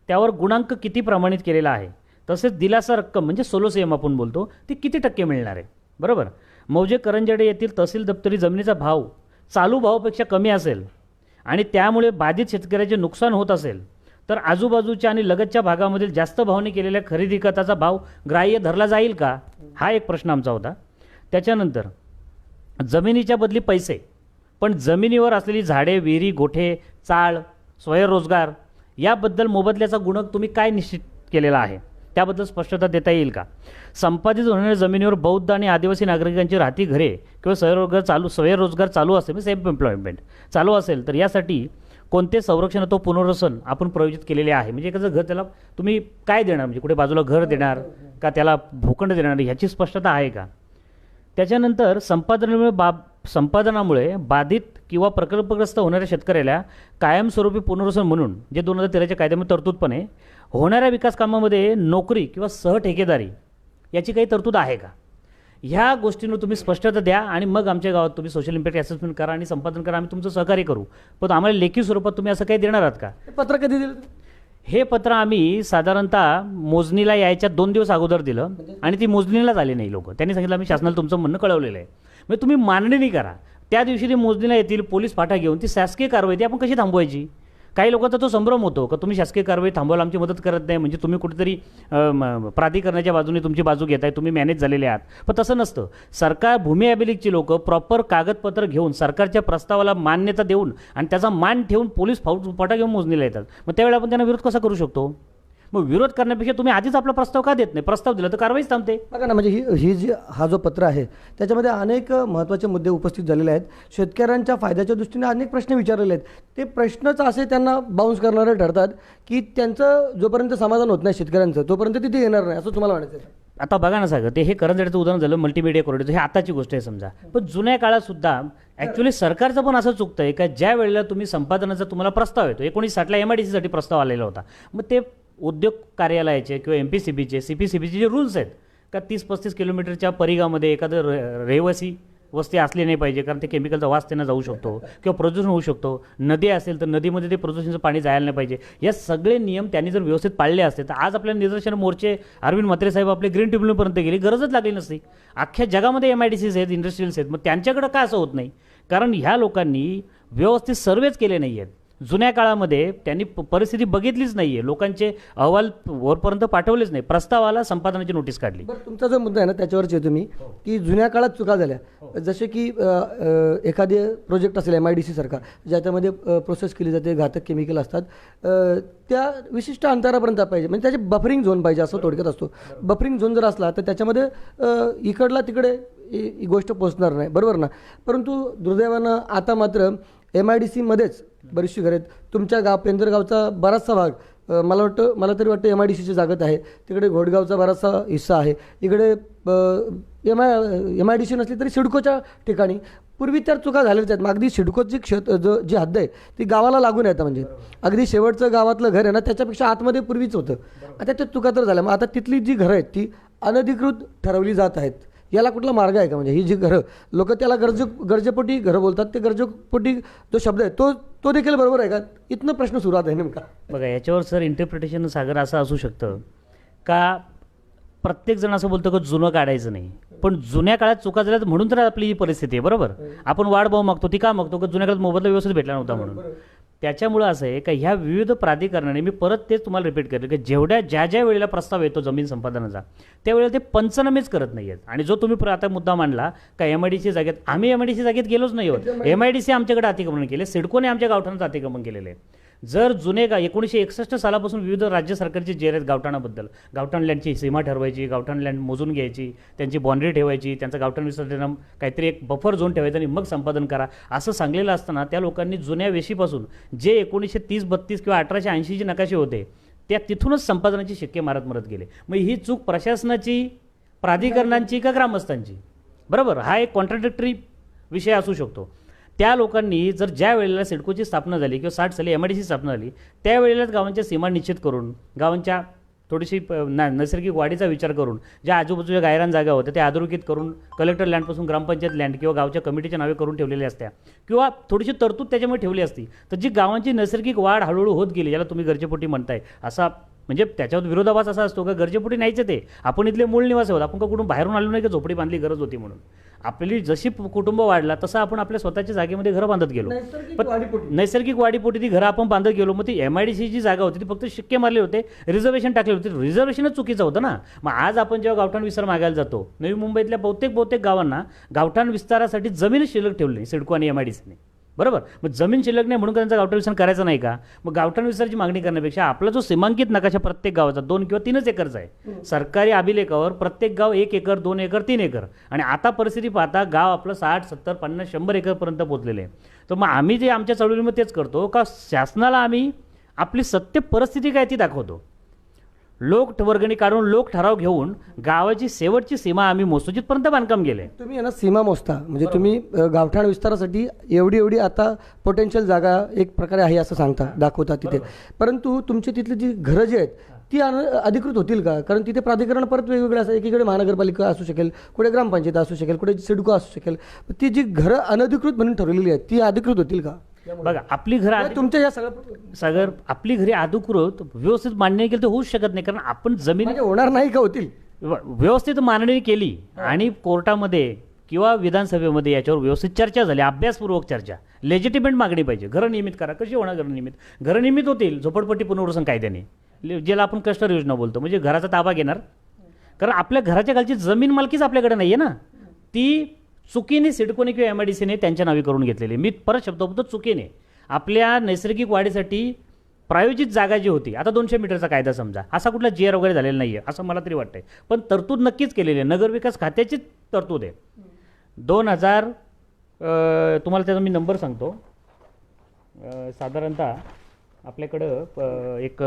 त्यावर गुणांक किती प्रमाणित केलेला आहे, तसेच दिलासा रक्कम म्हणजे सोलोसेम आपण बोलतो ती किती टक्के मिळणार आहे बरोबर. मौजे करंजाडे येथील तहसील दप्तरी जमिनीचा भाव चालू भावापेक्षा कमी असेल आणि त्यामुळे बाधित शेतकऱ्याचे नुकसान होत असेल तर आजूबाजूच्या आणि लगतच्या भागामधील जास्त भावाने केलेल्या खरेदी खताचा भाव ग्राह्य धरला जाईल का, हा एक प्रश्न आमचा होता. त्याच्यानंतर जमिनीच्या बदली पैसे, पण जमिनीवर असलेली झाडे, विहिरी, गोठे, चाळ, स्वयंरोजगार याबद्दल मोबदल्याचा गुणक तुम्ही काय निश्चित केलेला आहे त्याबद्दल स्पष्टता देता येईल का. संपादित होणाऱ्या जमिनीवर बौद्ध आणि आदिवासी नागरिकांची राहती घरे किंवा स्वयंरोजगार चालू असेल म्हणजे सेल्फ एम्प्लॉयमेंट चालू असेल तर यासाठी कोणते संरक्षण तो पुनर्वसन आपण प्रयोजित केलेले आहे. म्हणजे एखादं घर त्याला तुम्ही काय देणार, म्हणजे कुठे बाजूला घर देणार का त्याला भूखंड देणार ह्याची स्पष्टता आहे का. त्याच्यानंतर संपादनामुळे बाधित किंवा प्रकल्पग्रस्त होणाऱ्या शेतकऱ्याला कायमस्वरूपी पुनर्वसन म्हणून जे 2013च्या कायद्यामध्ये तरतूद पण आहे, होणाऱ्या विकास कामामध्ये नोकरी किंवा सहठेकेदारी याची काही तरतूद आहे का. ह्या गोष्टींवर तुम्ही स्पष्टता द्या आणि मग आमच्या गावात तुम्ही सोशल इम्पॅक्ट असेसमेंट करा आणि संपादन करा, आम्ही तुमचं सहकार्य करू. पण आम्हाला लेखी स्वरूपात तुम्ही असं काही देणार आहात का. पत्र कधी दिलं, हे पत्र आम्ही साधारणतः मोजणीला यायच्या 2 दिवस अगोदर दिलं आणि ती मोजणीलाच आली नाही लोक. त्यांनी सांगितलं आम्ही शासनाला तुमचं म्हणणं कळवलेलं आहे. म्हणजे तुम्ही मांडणी करा, त्या दिवशी ती मोजणीला येतील पोलीस फाटा घेऊन ती शासकीय कारवाई ती आपण कशी थांबवायची. काही लोकांचा तो संभ्रम होतो का तुम्ही शासकीय कारवाई थांबवायला आमची मदत करत नाही, म्हणजे तुम्ही कुठेतरी प्राधिकरणाच्या बाजूने तुमची बाजू घेताय, तुम्ही मॅनेज झालेले आहात. पण तसं नसतं. सरकार भूमी अभिलेखची लोक प्रॉपर कागदपत्र घेऊन सरकारच्या प्रस्तावाला मान्यता देऊन आणि त्याचा मान ठेवून पोलीस फाटा घेऊन मोजणीला येतात. मग त्यावेळेला आपण त्यांना विरोध कसा करू शकतो. मग विरोध करण्यापेक्षा तुम्ही आधीच आपला प्रस्ताव का देत नाही, प्रस्ताव दिला तर कारवाईच थांबते. बघा ना, म्हणजे ही जी हा जो पत्र आहे त्याच्यामध्ये अनेक महत्त्वाचे मुद्दे उपस्थित झालेले आहेत. शेतकऱ्यांच्या फायद्याच्या दृष्टीने अनेक प्रश्न विचारलेले आहेत. ते प्रश्नच असे त्यांना बाउन्स करणारे ठरतात की त्यांचं जोपर्यंत समाधान होत नाही शेतकऱ्यांचं तोपर्यंत तिथे येणार नाही, असं तुम्हाला म्हणायचं आहे. आता बघा ना सागर, ते हे करंजाड्याचं उदाहरण झालं मल्टीमीडिया कॉरिडॉर, हे आताची गोष्ट आहे समजा. पण जुन्या काळात सुद्धा ॲक्च्युली सरकारचं पण असं चुकतं आहे का ज्या वेळेला तुम्ही संपादनाचा तुम्हाला प्रस्ताव येतो, 1960ला MIDCसाठी प्रस्ताव आलेला होता, मग ते उद्योग कार्यालयाचे किंवा MPCBचे CPCBचे जे रूल्स आहेत का 30-35 किलोमीटरच्या परिघामध्ये एखादं रहिवासी वस्ती असली नाही पाहिजे, कारण ते केमिकलचा वास त्यांना जाऊ शकतो किंवा प्रदूषण होऊ शकतो. नदी असेल तर नदीमध्ये ते प्रदूषणाचं पाणी जायला नाही पाहिजे. या सगळे नियम त्यांनी जर व्यवस्थित पाळले असते तर आज आपल्या निदर्शन मोर्चे अरविंद म्हात्रे साहेब आपले ग्रीन ट्रिब्युनलपर्यंत गेले, गरजच लागली नसती. अख्ख्या जगामध्ये MIDCs आहेत, इंडस्ट्रियल्स आहेत, मग त्यांच्याकडे का असं होत नाही. कारण ह्या लोकांनी व्यवस्थित सर्वेच केले नाही आहेत. जुन्या काळामध्ये त्यांनी परिस्थिती बघितलीच नाही आहे, लोकांचे अहवाल वरपर्यंत पाठवलेच नाही, प्रस्तावाला संपादनाची नोटीस काढली. बरं, तुमचा जो मुद्दा आहे ना त्याच्यावरच येतो मी की जुन्या काळात चुका झाल्या, जसे की एखादे प्रोजेक्ट असेल MIDC सारखा ज्याच्यामध्ये प्रोसेस केली जाते, घातक केमिकल असतात, त्या विशिष्ट अंतरापर्यंत पाहिजे, म्हणजे त्याचे बफरिंग झोन पाहिजे असं थोडक्यात असतो. बफरिंग झोन जर असला तर त्याच्यामध्ये इकडला तिकडे ही गोष्ट पोचणार नाही, बरोबर ना. परंतु दुर्दैवानं आता मात्र MIDCमध्येच बरीचशी घरं आहेत. तुमच्या पेंदरगावचा बराचसा भाग मला तरी वाटतं MIDCच्या जागेत आहे. तिकडे घोडगावचा बराचसा हिस्सा आहे. इकडे MIDC नसली तरी सिडकोच्या ठिकाणी पूर्वी त्या चुका झालेल्याच आहेत. मग अगदी सिडकोची जी हद्द आहे ती गावाला लागून येतं, म्हणजे अगदी शेवटचं गावातलं घर आहे ना त्याच्यापेक्षा आतमध्ये पूर्वीच होतं. आता त्या चुका तर झाल्या. मग आता तिथली जी घरं आहेत ती अनधिकृत ठरवली जात आहेत. याला कुठला मार्ग आहे का? म्हणजे ही जी घरं लोक त्याला गरजेपोटी घरं बोलतात, ते गरजेपोटी जो शब्द आहे तो देखील बरोबर आहे का? इथनं प्रश्न सुरुवात आहे नेमका. बघा, याच्यावर सर इंटरप्रिटेशन सागर असं असू शकतं का प्रत्येकजण असं बोलतो की जुनं काढायचं नाही, पण जुन्या काळात चुका झाल्या तर म्हणून तर आपली ही परिस्थिती आहे. बरोबर, आपण वाढ भाव मागतो, ती का मागतो? की जुन्या काळात मोबदला व्यवस्थित भेटला नव्हता म्हणून. त्याच्यामुळं असं आहे का ह्या विविध प्राधिकरणाने, मी परत तेच तुम्हाला रिपीट करेल की ज्या वेळेला प्रस्ताव येतो जमीन संपादनाचा, त्यावेळेला ते पंचनामेच करत नाही आहेत. आणि जो तुम्ही आता मुद्दा मांडला का MIDC जागेत, आम्ही MIDC जागेत गेलोच नाही आहोत. MIDC आमच्याकडे अतिक्रमण केले, सिडकोने आमच्या गावठाणाचं अतिक्रमण केलेलं आहे. जर जुने 1961 सालापासून विविध राज्य सरकारचे जे आहेत गावठाणाबद्दल, गावठाण लँडची सीमा ठरवायची, गावठाण लँड मोजून घ्यायची, त्यांची बाँड्री ठेवायची, त्यांचा गावठाण विसर्जन काहीतरी एक बफर झोन ठेवायचा आणि मग संपादन करा असं सांगलेलं असताना त्या लोकांनी जुन्या वेशीपासून जे 1930-32 किंवा 1880 जे नकाशे होते त्या तिथूनच संपादनाची शिक्के मारत गेले. मग ही चूक प्रशासनाची, प्राधिकरणांची का ग्रामस्थांची? बरोबर, हा एक कॉन्ट्राडिक्टरी विषय असू शकतो. त्या लोकांनी जर ज्या वेळेला सिडकोची स्थापना झाली किंवा 60 साली MIDC स्थापना झाली त्यावेळेलाच गावांच्या सीमा निश्चित करून, गावांच्या थोडीशी नैसर्गिक वाढीचा विचार करून, ज्या आजूबाजूच्या गायरान जागा होत्या त्या अधोरेखित करून कलेक्टर लँडपासून ग्रामपंचायत लँड किंवा गावच्या कमिटीच्या नावे करून ठेवलेल्या असत्या किंवा थोडीशी तरतूद त्याच्यामुळे ठेवली असती, तर जी गावांची नैसर्गिक वाढ हळूहळू होत गेली, ज्याला तुम्ही गरजेपोटी म्हणताय, असा म्हणजे त्याच्यावर विरोधाभास असा असतो का गरजेपोटी नाहीच ते, आपण इथले मूळ निवासी आहोत, आपण का कुठून बाहेरून आलो नाही की झोपडी बांधली गरज होती म्हणून. आपली जशी कुटुंब वाढला तसं आपण आपल्या स्वतःच्या जागेमध्ये घरं बांधत गेलो, नैसर्गिक वाढीपोटी ती घरं आपण बांधत गेलो. मग ती MIDC जी जागा होती ती फक्त शिक्के मारले होते, रिझर्वेशन टाकले होते, रिझर्वेशनच चुकीचं होतं ना. मग आज आपण जेव्हा गावठाण विस्तार मागायला जातो, नवी मुंबईतल्या बहुतेक गावांना गावठाण विस्तारासाठी जमीन शिल्लक ठेवली नाही सिडको आणि MIDCने. बरोबर, मग जमीन शिल्लक नाही म्हणून त्यांचा गावठाण विस्तार करायचा नाही का? मग गावठाण विस्ताराची मागणी करण्यापेक्षा आपला जो सीमांकित नकाशा प्रत्येक गावाचा 2 किंवा 3च एकरचा आहे, सरकारी अभिलेखावर प्रत्येक गाव 1 एकर, 2 एकर, 3 एकर, आणि आता परिस्थिती पाहता गाव आपलं 60, 70, 50, 100 एकरपर्यंत पोहोचलेले आहे. तर मग आम्ही जे आमच्या चळवळीमध्ये तेच करतो का शासनाला आम्ही आपली सत्य परिस्थिती काय ती दाखवतो. लोक वर्गणी काढून, लोक ठराव घेऊन गावाची शेवटची सीमा आम्ही मोजतो जिथपर्यंत बांधकाम गेले. तुम्ही यांना सीमा मोजता, म्हणजे तुम्ही गावठाण विस्तारासाठी एवढी आता पोटेन्शियल जागा एक प्रकारे आहे असं सांगता, दाखवता तिथे, परंतु तुमची तिथली जी घरं जी आहेत ती अधिकृत होतील का? कारण तिथे प्राधिकरण परत वेगवेगळे असतात, एकीकडे महानगरपालिका असू शकेल, कुठे ग्रामपंचायत असू शकेल, कुठे सिडको असू शकेल. ती जी घरं अनधिकृत म्हणून ठरवलेली आहेत ती अधिकृत होतील का? बघा, आपली घरं तुमच्या या सगळं आपली घरी अधिकृत व्यवस्थित मांडणी केली तर होऊच शकत नाही, कारण आपण जमीन होणार नाही का? होतील व्यवस्थित मांडणी केली आणि कोर्टामध्ये किंवा विधानसभेमध्ये याच्यावर व्यवस्थित चर्चा झाली, अभ्यासपूर्वक चर्चा, लेजिटिमेट मागणी पाहिजे. घरं नियमित करा. कशी होणार घरं नियमित? घरं नियमित होतील झोपडपट्टी पुनर्वसन कायद्याने, ज्याला आपण क्लस्टर योजना बोलतो, म्हणजे घराचा ताबा घेणार. कारण आपल्या घराच्या खालची जमीन मालकीच आपल्याकडे नाही आहे ना, ती चुकीने सिडकोने किंवा MIDCने त्यांच्या नावे करून घेतलेली. मी परत शब्द बोलतो, चुकीने. आपल्या नैसर्गिक वाढीसाठी प्रायोजित जागा जी होती, आता 200 मीटरचा कायदा समजा, असा कुठला GR वगैरे झालेला नाही आहे असं मला तरी वाटतंय, पण तरतूद नक्कीच केलेली आहे, नगरविकास खात्याचीच तरतूद आहे. 2000 तुम्हाला त्याचा मी नंबर सांगतो, साधारणतः आपल्याकडं एक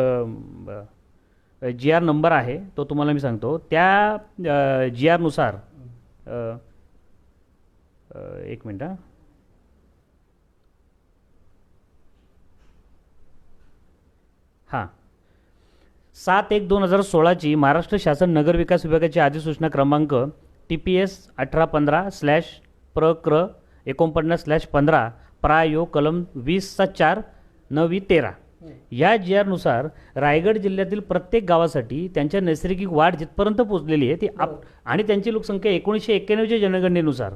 GR नंबर आहे, तो तुम्हाला मी सांगतो. त्या GR नुसार एक मिनट, हां 7/1/2016ची महाराष्ट्र शासन नगरविकास विभागाची अधिसूचना क्रमांक TPS 1815/प्र/49/15 प्रायो कलम 20/4 9/13 या GR नुसार रायगड जिल्ह्यातील प्रत्येक गावासाठी त्यांच्या नैसर्गिक वाढ जिथपर्यंत पोहोचलेली आहे ती आणि त्यांची लोकसंख्या 1991च्या जनगणनेनुसार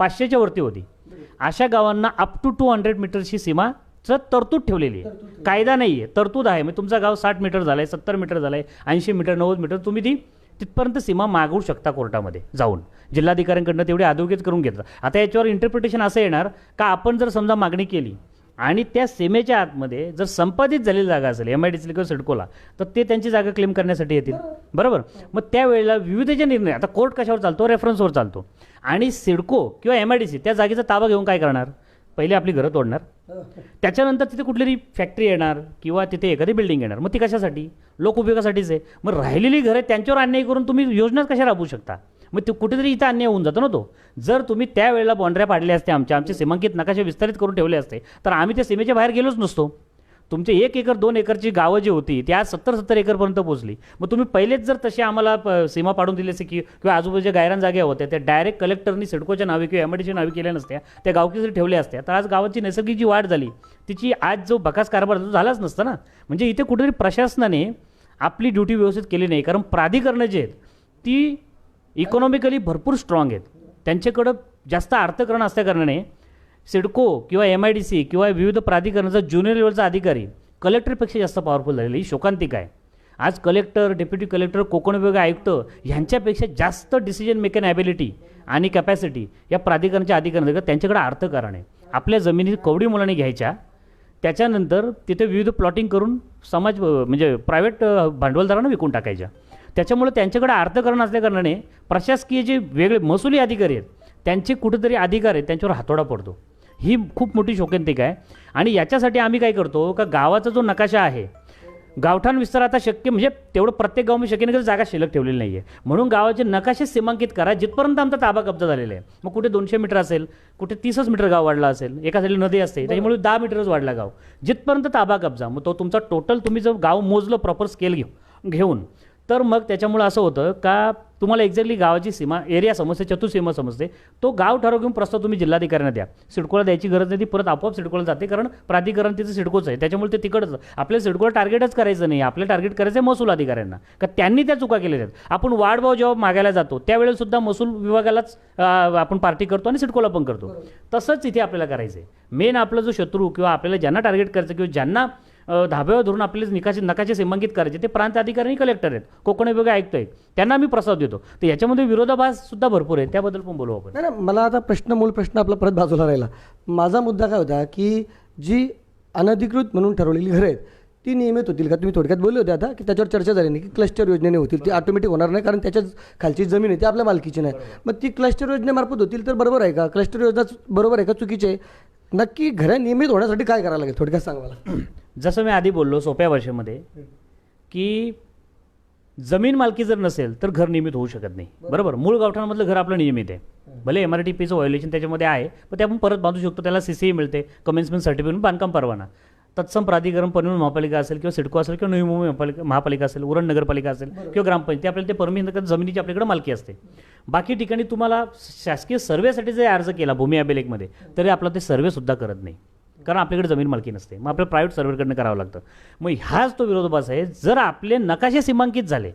500च्या वरती होती, अशा गावांना अप टू 200 मीटरची सीमाचं तरतूद ठेवलेली आहे. कायदा नाही आहे, तरतूद आहे. मग तुमचा गाव 60 मीटर झालं आहे, 70 मीटर झालं आहे, 80 मीटर, 90 मीटर, तुम्ही ती तिथपर्यंत सीमा मागवू शकता कोर्टामध्ये जाऊन, जिल्हाधिकाऱ्यांकडनं तेवढी अधोगत करून घेतात. आता याच्यावर इंटरप्रिटेशन असं येणार का आपण जर समजा मागणी केली आणि त्या सीमेच्या आतमध्ये जर संपादित झालेली जागा असेल MIDC किंवा सिडकोला, तर ते त्यांची जागा क्लेम करण्यासाठी येतील. बरोबर, मग त्यावेळेला विविध जे निर्णय, आता कोर्ट कशावर चालतो? रेफरन्सवर चालतो. आणि सिडको किंवा MIDC त्या जागेचा ताबा घेऊन काय करणार? पहिले आपली घरं तोडणार, त्याच्यानंतर तिथे कुठली फॅक्टरी येणार किंवा तिथे एखादी बिल्डिंग येणार. मग ती कशासाठी? लोकउपयोगासाठीच आहे. मग राहिलेली घरं त्यांच्यावर अन्याय करून तुम्ही योजनाच कशा राबवू शकता? मग ते कुठेतरी इथं अन्याय होऊन जातो ना तो. जर तुम्ही त्यावेळेला बाँड्र्या पाडल्या असत्या, आमचे सीमांकित नकाशे विस्तारित करून ठेवले असते, तर आम्ही त्या सीमेच्या बाहेर गेलोच नसतो. तुमचे 1 एकर 2 एकरची गावं जी होती ती आज 70-70 एकरपर्यंत पोहोचली. मग तुम्ही पहिलेच जर तशी आम्हाला सीमा पाडून दिली असती किंवा आजूबाजूच्या गायरान जागा होत्या त्या डायरेक्ट कलेक्टरनी सिडकोच्या नावे किंवा MIDCच्या नावे केल्या नसत्या, त्या गावकीसाठी ठेवल्या असत्या, तर आज गावाची नैसर्गिक जी वाढ झाली तिची आज जो बकास कारभार तो झालाच नसता ना. म्हणजे इथे कुठेतरी प्रशासनाने आपली ड्युटी व्यवस्थित केली नाही. कारण प्राधिकरणं जी आहेत ती इकॉनॉमिकली भरपूर स्ट्रॉंग आहेत, त्यांच्याकडं जास्त अर्थकरण असल्याकारणाने सिडको किंवा MIDC किंवा विविध प्राधिकरणाचा ज्युनियर लेवलचा अधिकारी कलेक्टरपेक्षा जास्त पॉवरफुल झालेली ही शोकांतिक आहे. आज कलेक्टर, डेप्युटी कलेक्टर, कोकण विभाग आयुक्त ह्यांच्यापेक्षा जास्त डिसिजन मेकिंग ॲबिलिटी आणि कॅपॅसिटी या प्राधिकरणाच्या अधिकाऱ्यांना त्यांच्याकडे अर्थकारण आहे. आपल्या जमिनी कवडी मुलांनी घ्यायच्या, त्याच्यानंतर तिथे विविध प्लॉटिंग करून समाज म्हणजे प्रायव्हेट भांडवलदारांना विकून टाकायच्या. त्याच्यामुळे त्यांच्याकडे अर्थकारण असल्याकारणाने प्रशासकीय जे वेगळे महसुली अधिकारी आहेत त्यांचे कुठेतरी अधिकार आहेत त्यांच्यावर हातोडा पडतो. ही खूप मोठी शोकांतिक आहे. आणि याच्यासाठी आम्ही काय करतो का गावाचा जो नकाशा आहे, गावठाण विस्तार आता शक्य म्हणजे तेवढं प्रत्येक गावामध्ये शक्य नाही की जागा शिल्लक ठेवलेली नाही आहे, म्हणून गावाचे नकाशे सीमांकित करा जिथपर्यंत आमचा ताबा कब्जा झालेला आहे. मग कुठे 200 मीटर असेल, कुठे 30 मीटर गाव वाढला असेल, एका साईडला नदी असते त्याच्यामुळे 10 मीटरच वाढला गाव, जिथपर्यंत ताबा कब्जा. मग तो तुमचा टोटल तुम्ही जर गाव मोजलं प्रॉपर स्केल घेऊन, तर मग त्याच्यामुळे असं होतं का तुम्हाला एक्झॅक्टली गावाची सीमा एरिया समजते, चतुसीमा समजते. तो गाव ठराव घेऊन प्रस्ताव तुम्ही जिल्हाधिकाऱ्यांना द्या. सिडकोला द्यायची गरज नाही, ती परत आपोआप सिडकोला जाते, कारण प्राधिकरण तिचं सिडकोच आहे. त्याच्यामुळे ते तिकडच आपल्याला सिडकोला टार्गेटच करायचं नाही, आपल्याला टार्गेट करायचं आहे महसूल अधिकाऱ्यांना, का त्यांनी त्या चुका केलेल्या आहेत. आपण वाढभाव जेव्हा मागायला जातो त्यावेळेस सुद्धा महसूल विभागालाच आपण पार्टी करतो आणि सिडकोला पण करतो. तसंच इथे आपल्याला करायचं आहे. मेन आपला जो शत्रू किंवा आपल्याला ज्यांना टार्गेट करायचं किंवा ज्यांना धाब्यावर धरून आपले नकाशे सीमांकित करायचे ते प्रांत अधिकारी आणि कलेक्टर आहेत, कोकण विभाग आयुक्त आहेत, त्यांना आम्ही प्रस्ताव देतो. तर याच्यामध्ये विरोधाभास सुद्धा भरपूर आहे, त्याबद्दल पण बोलू आपण. नाही नाही, मला आता मूळ प्रश्न आपला परत बाजूला राहिला. माझा मुद्दा काय होता की जी अनधिकृत म्हणून ठरवलेली घरं आहेत ती नियमित होतील का? तुम्ही थोडक्यात बोलले होते आता की त्याच्यावर चर्चा झाली नाही की क्लस्टर योजनेने होतील, ती ऑटोमॅटिक होणार नाही कारण त्याच्या खालची जमीन आहे ती आपल्या मालकीची नाही. मग ती क्लस्टर योजनेमार्फत होतील तर बरोबर आहे का? क्लस्टर योजना बरोबर आहे का चुकीची आहे? नक्की घरं नियमित होण्यासाठी काय करावं लागेल थोडक्यात सांगा मला. जसं मी आधी बोललो सोप्या भाषेमध्ये की जमीन मालकी जर नसेल तर घर नियमित होऊ शकत नाही. बरोबर, मूळ गावठाणामधलं घर आपलं नियमित आहे, भले MRTPचं व्हायोलेशन त्याच्यामध्ये आहे पण ते आपण परत बांधू शकतो, त्याला CCI मिळते, कमेन्समेंट सर्टिफिकेट, बांधकाम परवाना. तत्सम प्राधिकरण पनवेल महापालिका असेल किंवा सिडको असेल किंवा नवी मुंबई महापालिका असेल, उरण नगरपालिका असेल किंवा ग्रामपंचायत, आपल्याला ते परमिशन जमिनीची आपल्याकडे मालकी असते. बाकी ठिकाणी तुम्हाला शासकीय सर्वेसाठी जर अर्ज केला भूमी अभिलेखमध्ये तरी आपला ते सर्वेसुद्धा करत नाही, कारण आपल्याकडे जमीन मालकी नसते. मग आपल्याला प्रायव्हेट सर्वेकडनं करावं लागतं. मग हाच तो विरोधाभास आहे. जर आपले नकाशे सीमांकित झाले,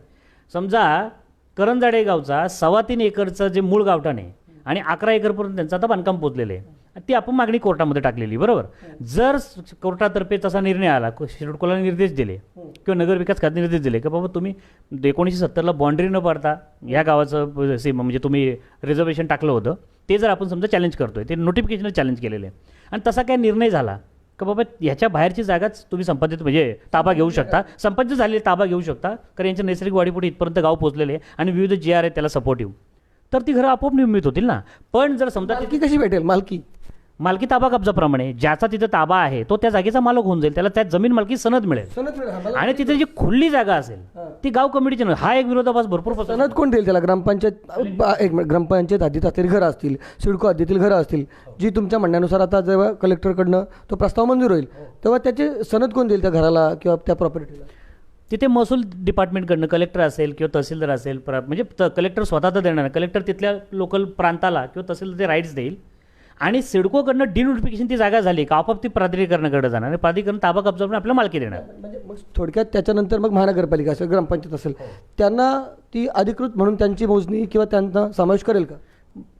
समजा करंजाडे गावचा 3.25 एकरचं जे मूळ गावठाण आहे आणि 11 एकरपर्यंत त्यांचं आता बांधकाम पोचलेलं आहे, ती आपण मागणी कोर्टामध्ये टाकलेली. बरोबर, जर कोर्टातर्फे तसा निर्णय आला, सिडकोला निर्देश दिले किंवा नगरविकास खात्याने निर्देश दिले की बाबा तुम्ही 1970ला बाँड्री न पाडता या गावाचं सीमा म्हणजे तुम्ही रिझर्वेशन टाकलं होतं ते जर आपण समजा चॅलेंज करतोय, ते नोटिफिकेशन चॅलेंज केलेलं आहे आणि तसा काय निर्णय झाला का बाबा ह्याच्या बाहेरची जागाच तुम्ही संपादित म्हणजे ताबा घेऊ शकता, संपादित झालेली ताबा घेऊ शकता, कारण यांच्या नैसर्गिक वाढीपुढे इथपर्यंत गाव पोहोचलेले आहे आणि विविध GR आहेत त्याला सपोर्टिव्ह, तर ती घरं आपोआप निर्मित होतील ना. पण जर समजा मालकी कशी भेटेल? मालकी ताबा कब्जाप्रमाणे ज्याचा तिथे ताबा आहे तो त्या जागेचा मालक होऊन जाईल, त्याला त्या जमीन मालकी सनद मिळेल आणि तिथे जी खुली जागा असेल ती गाव कमिटीची नाही. हा एक विरोधाभास भरपूर. सनद कोण देईल त्याला? ग्रामपंचायत हद्दीत असलेली घरं असतील, सिडको हद्दीतील घरं असतील, जी तुमच्या म्हणण्यानुसार आता जेव्हा कलेक्टरकडनं तो प्रस्ताव मंजूर होईल तेव्हा त्याचे सनद कोण देईल त्या घराला किंवा त्या प्रॉपर्टीला? तिथे महसूल डिपार्टमेंटकडनं कलेक्टर असेल किंवा तहसीलदार असेल, म्हणजे कलेक्टर स्वतः तर देणार, कलेक्टर तिथल्या लोकल प्रांताला किंवा तहसीलदार ते राईट्स देईल आणि सिडकोकडनं डिनोटिफिकेशन ती जागा झाली का आपोआप ती प्राधिकरणाकडे जाणार आणि प्राधिकरण ताबा कब्जा करून आपल्याला मालकी देणार. म्हणजे मग थोडक्यात त्याच्यानंतर मग महानगरपालिका असेल, ग्रामपंचायत असेल, त्यांना ती अधिकृत म्हणून त्यांची मोजणी किंवा त्यांना समावेश करेल का?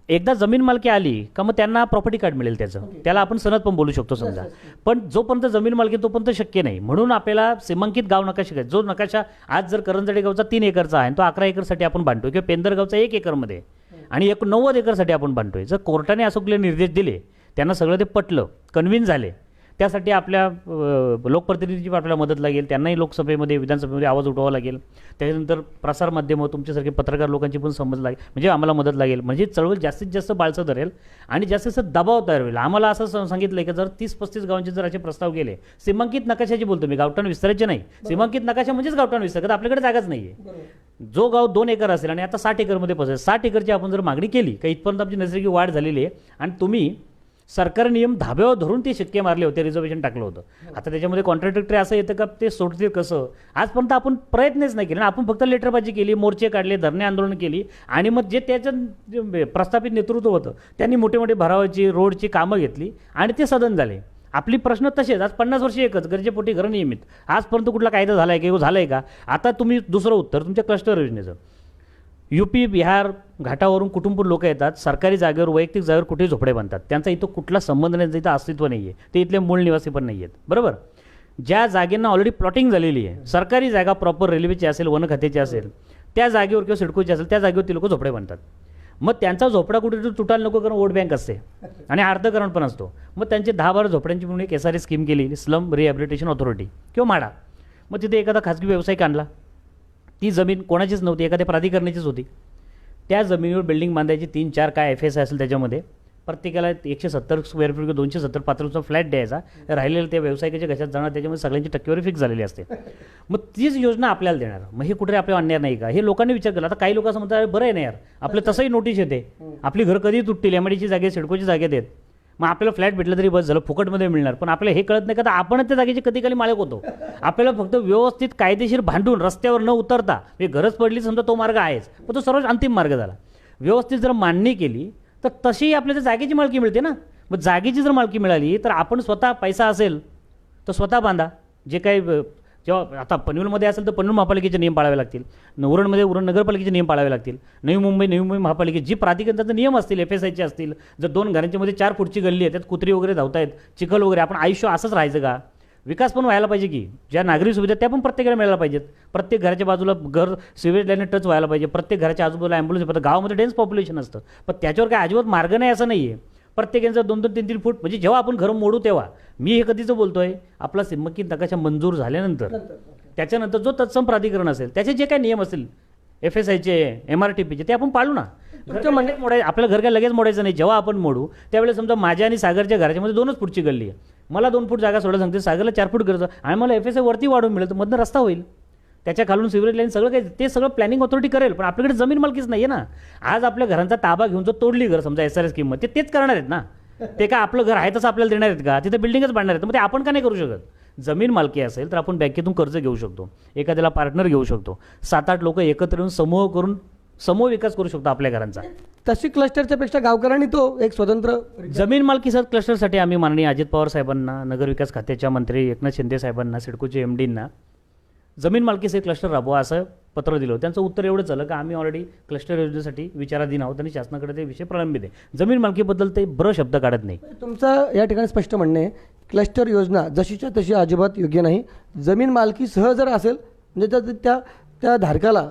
एकदा जमीन मालकी आली का मग त्यांना प्रॉपर्टी कार्ड मिळेल त्याचं, त्याला आपण सनद पण बोलू शकतो समजा. पण जोपर्यंत जमीन मालकी तोपर्यंत शक्य नाही, म्हणून आपल्याला सीमांकित गाव नकाशा घ्यायचा. जो नकाशा आज जर करंजडे गावचा 3 एकरचा आहे तो 11 एकरसाठी आपण बांधतोय किंवा पेंदर गावचा 1 एकरमध्ये आणि 90 एकरसाठी आपण बांधतोय. जर कोर्टाने असोकले निर्देश दिले, त्यांना सगळं ते पटलं, कन्व्हिन्स झाले, त्यासाठी आपल्या लोकप्रतिनिधीची आपल्याला मदत लागेल, त्यांनाही लोकसभेमध्ये विधानसभेमध्ये आवाज उठवावा लागेल, त्याच्यानंतर प्रसारमाध्यमं तुमच्यासारखे पत्रकार लोकांची पण समज लागेल, म्हणजे आम्हाला मदत लागेल, म्हणजे चळवळ जास्तीत जास्त बाळसं धरेल आणि जास्तीत जास्त दबाव तयार होईल. आम्हाला असं सांगितलं की जर 30-35 गावांचे जर असे प्रस्ताव गेले, सीमांकित नकाशाची बोलतो मी, गावठाण विस्ताराचे नाही, सीमांकित नकाशा म्हणजेच गावठाण विस्तार, कारण आपल्याकडे जागाच नाही आहे. जो गाव 2 एकर असेल आणि आता 60 एकरमध्ये पोहोचेल, 60 एकरची आपण जर मागणी केली का इथपर्यंत आमची नैसर्गिक वाढ झालेली आहे आणि तुम्ही सरकारी नियम धाब्यावर धरून ते शिक्के मारले होते, रिझर्वेशन टाकलं होतं. आता त्याच्यामध्ये कॉन्ट्राडिक्टरी असं येतं का ते सोडतील कसं? आजपर्यंत आपण प्रयत्नच नाही केले ना. आपण फक्त लेटरबाजी केली, मोर्चे काढले, धरणे आंदोलन केली आणि मग जे त्याचं प्रस्थापित नेतृत्व होतं त्यांनी मोठे मोठे भरावाची रोडची कामं घेतली आणि ते सदन झाले. आपली प्रश्न तसेच आज 50 वर्ष एकच, गरजेपोटी घरं नियमित. आजपर्यंत कुठला कायदा झाला आहे किंवा झाला आहे का? आता तुम्ही दुसरं उत्तर तुमच्या क्लस्टर योजनेचं. UP बिहार घाटावरून कुटुंब लोक येतात, सरकारी जागेवर वैयक्तिक जागेवर कुठेही झोपडे बांधतात. त्यांचा इथं कुठला संबंध नाही, इथं अस्तित्व नाही आहे, ते इथले मूळ निवासी पण नाही आहेत. बरोबर. ज्या जागेंना ऑलरेडी प्लॉटिंग झालेली आहे, सरकारी जागा प्रॉपर रेल्वेची असेल, वन खात्याची असेल, त्या जागेवर किंवा सिडकोची असेल त्या जागेवर ती लोक झोपडे बांधतात. मग त्यांचा झोपडा कुठेतरी तुटायला नको, कारण वोट बँक असते आणि अर्थकरण पण असतो. मग त्यांचे 10-12 झोपड्यांची म्हणून एक SRA स्कीम केली, स्लम रिहॅबिलिटेशन ऑथॉरिटी किंवा म्हाडा. मग तिथे एखादा खाजगी व्यावसायिक आणला, ती जमीन कोणाचीच नव्हती, एखाद्या प्राधिकरणाचीच होती. त्या जमिनीवर बिल्डिंग बांधायची, 3-4 काय FSI असेल त्याच्यामध्ये, प्रत्येकाला 170 स्क्वेअर फीट किंवा 270 पातळीचा फ्लॅट द्यायचा, राहिलेलं त्या व्यावसायिकाच्या घशात जाणार, त्याच्यामध्ये सगळ्यांची टक्केवारी फिक्स झालेली असते. मग तीच योजना आपल्याला देणार. मग हे कुठे आपल्याला अन्याय नाही का? हे लोकांनी विचार केला. आता काही लोक असं म्हणतात बरं आहे ना यार, आपलं तसंही नोटीस येते, आपली घर कधी तुटतील, MIDC जागे, सिडकोची जागेत आहेत, मग आपल्याला फ्लॅट भेटलं तरी बस झालं, फुकटमध्ये मिळणार. पण आपल्याला हे कळत नाही का, तर आपण त्या जागेची कधी काली मालक होतो. आपल्याला फक्त व्यवस्थित कायदेशीर भांडून रस्त्यावर न उतरता, गरज पडली समजा तो मार्ग आहेच, पण तो सर्वात अंतिम मार्ग झाला. व्यवस्थित जर मांडणी केली तर तशी आपल्याला जागेची मालकी मिळते ना. मग जागेची जर मालकी मिळाली तर आपण स्वतः, पैसा असेल तर स्वतः बांधा. जे काही जेव्हा आता पनवेलमध्ये असेल तर पनवेल महापालिकेचे नियम पाळावे लागतील, उरणमध्ये उरण नगरपालिकेचे नियम पाळावे लागतील, नवी मुंबई महापालिकेचे जी प्राधिकरणाचे नियम असतील, FSIचे असतील. जर 2 घरांच्या मध्ये 4 फूटची गल्ली आहे, त्यात कुत्री वगैरे धावतायत, चिखल वगैरे, आपण आयुष्य असंच राहायचं का? विकास पण व्हायला पाहिजे की, ज्या नागरी सुविधा त्या पण प्रत्येकाला मिळायला पाहिजेत. प्रत्येक घराच्या बाजूला घर सिवेज लाईन टच व्हायला पाहिजे, प्रत्येक घराच्या आजूबाजूला ॲम्ब्युलन्स. गावामध्ये डेन्स पॉप्युलेशन असतं, पण त्याच्यावर काय अजिबात मार्ग नाही असं नाही आहे. प्रत्येकाचं 2-2, 3-3 फूट, म्हणजे जेव्हा आपण घरं मोडू तेव्हा, मी हे कधीचं बोलतोय, आपला सिम्मकी नकाशा मंजूर झाल्यानंतर त्याच्यानंतर जो तत्सम प्राधिकरण असेल त्याचे जे काही नियम असतील, FSIचे, MRTPचे, ते आपण पाळू ना. घरच्या मंडळात मोडायचं, आपल्याला घर काय लगेच मोडायचं नाही. जेव्हा आपण मोडू त्यावेळेस समजा माझ्या आणि सागरच्या घराच्या मध्ये 2च फूटची गल्ली आहे, मला 2 फूट जागा सोडायला सांगते, सागरला 4 फूट गरज आणि मला FSI वरती वाढून मिळेल, तर मधनं रस्ता होईल, त्याच्या खालून सिव्हिल लाईन, सगळं काही ते सगळं प्लॅनिंग ऑथॉरिटी करेल. पण आपल्याकडे जमीन मालकीच नाही आहे ना. आज आपल्या घरांचा ताबा घेऊन जो तोडली घर समजा SRA स्कीममध्ये, तेच करणार आहेत ना. ते काय आपलं घर आहे तसं आपल्याला देणार आहेत का? तिथे बिल्डिंगच बांधणार आहेत. मग ते आपण का नाही करू शकत? जमीन मालकी असेल तर आपण बँकेतून कर्ज घेऊ शकतो, एखाद्याला पार्टनर घेऊ शकतो, 7-8 लोक एकत्र येऊन समूह करून समूह विकास करू शकतो आपल्या घरांचा. तशी क्लस्टरच्या पेक्षा गावकऱ्यांनी तो एक स्वतंत्र जमीन मालकीचा क्लस्टरसाठी आम्ही माननीय अजित पवार साहेबांना, नगरविकास खात्याच्या मंत्री एकनाथ शिंदे साहेबांना, सिडकोचे MDंना जमीन मालकीचे क्लस्टर राबवा असं पत्र दिलं. त्यांचं उत्तर एवढंच झालं की आम्ही ऑलरेडी क्लस्टर योजनेसाठी विचाराधीन आहोत आणि शासनाकडे ते विषय प्रलंबित आहे. जमीन मालकीबद्दल ते शब्द काढत नाही. तुमचं या ठिकाणी स्पष्ट म्हणणे आहे, क्लस्टर योजना जशीच्या तशी अजिबात योग्य नाही. जमीन मालकी सह जर असेल, म्हणजे त्या धारकाला,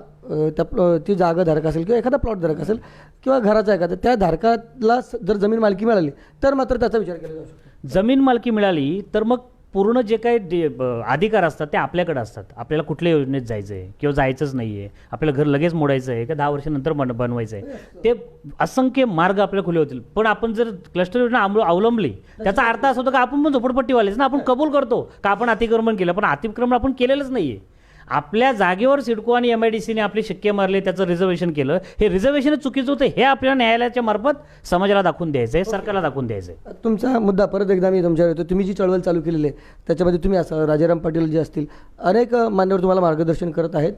ती जागा धारक असेल किंवा एखादा प्लॉट धारक असेल किंवा घराचा एखादा, त्या धारकाला जर जमीन मालकी मिळाली तर मात्र त्याचा विचार केला जाऊ शकतो. जमीन मालकी मिळाली तर मग पूर्ण जे काही अधिकार असतात ते आपल्याकडे असतात. आपल्याला कुठल्या योजनेत जायचं आहे किंवा जायचंच नाही आहे, आपल्याला घर लगेच मोडायचं आहे का 10 वर्षानंतर बनवायचं आहे, ते असंख्य मार्ग आपल्याला खुले होतील. पण आपण जर क्लस्टर योजना अवलंबली, त्याचा अर्थ असा होतो का आपण पण झोपडपट्टीवालेच ना. आपण कबूल करतो का आपण अतिक्रमण केलं, पण अतिक्रमण आपण केलेलंच नाही आहे. आपल्या जागेवर सिडको आणि MIDCने आपले शिक्के मारले, त्याचं रिझर्वेशन केलं. हे रिझर्वेशन चुकीचं होतं, हे आपल्याला न्यायालयाच्या मार्फत समाजाला दाखवून द्यायचं आहे, सरकारला दाखवून द्यायचं आहे. तुमचा मुद्दा परत एकदा मी तुमच्यावर येतो. तुम्ही जी चळवळ चालू केलेली आहे त्याच्यामध्ये तुम्ही असं राजाराम पाटील जे असतील, अनेक मान्यवर तुम्हाला मार्गदर्शन करत आहेत.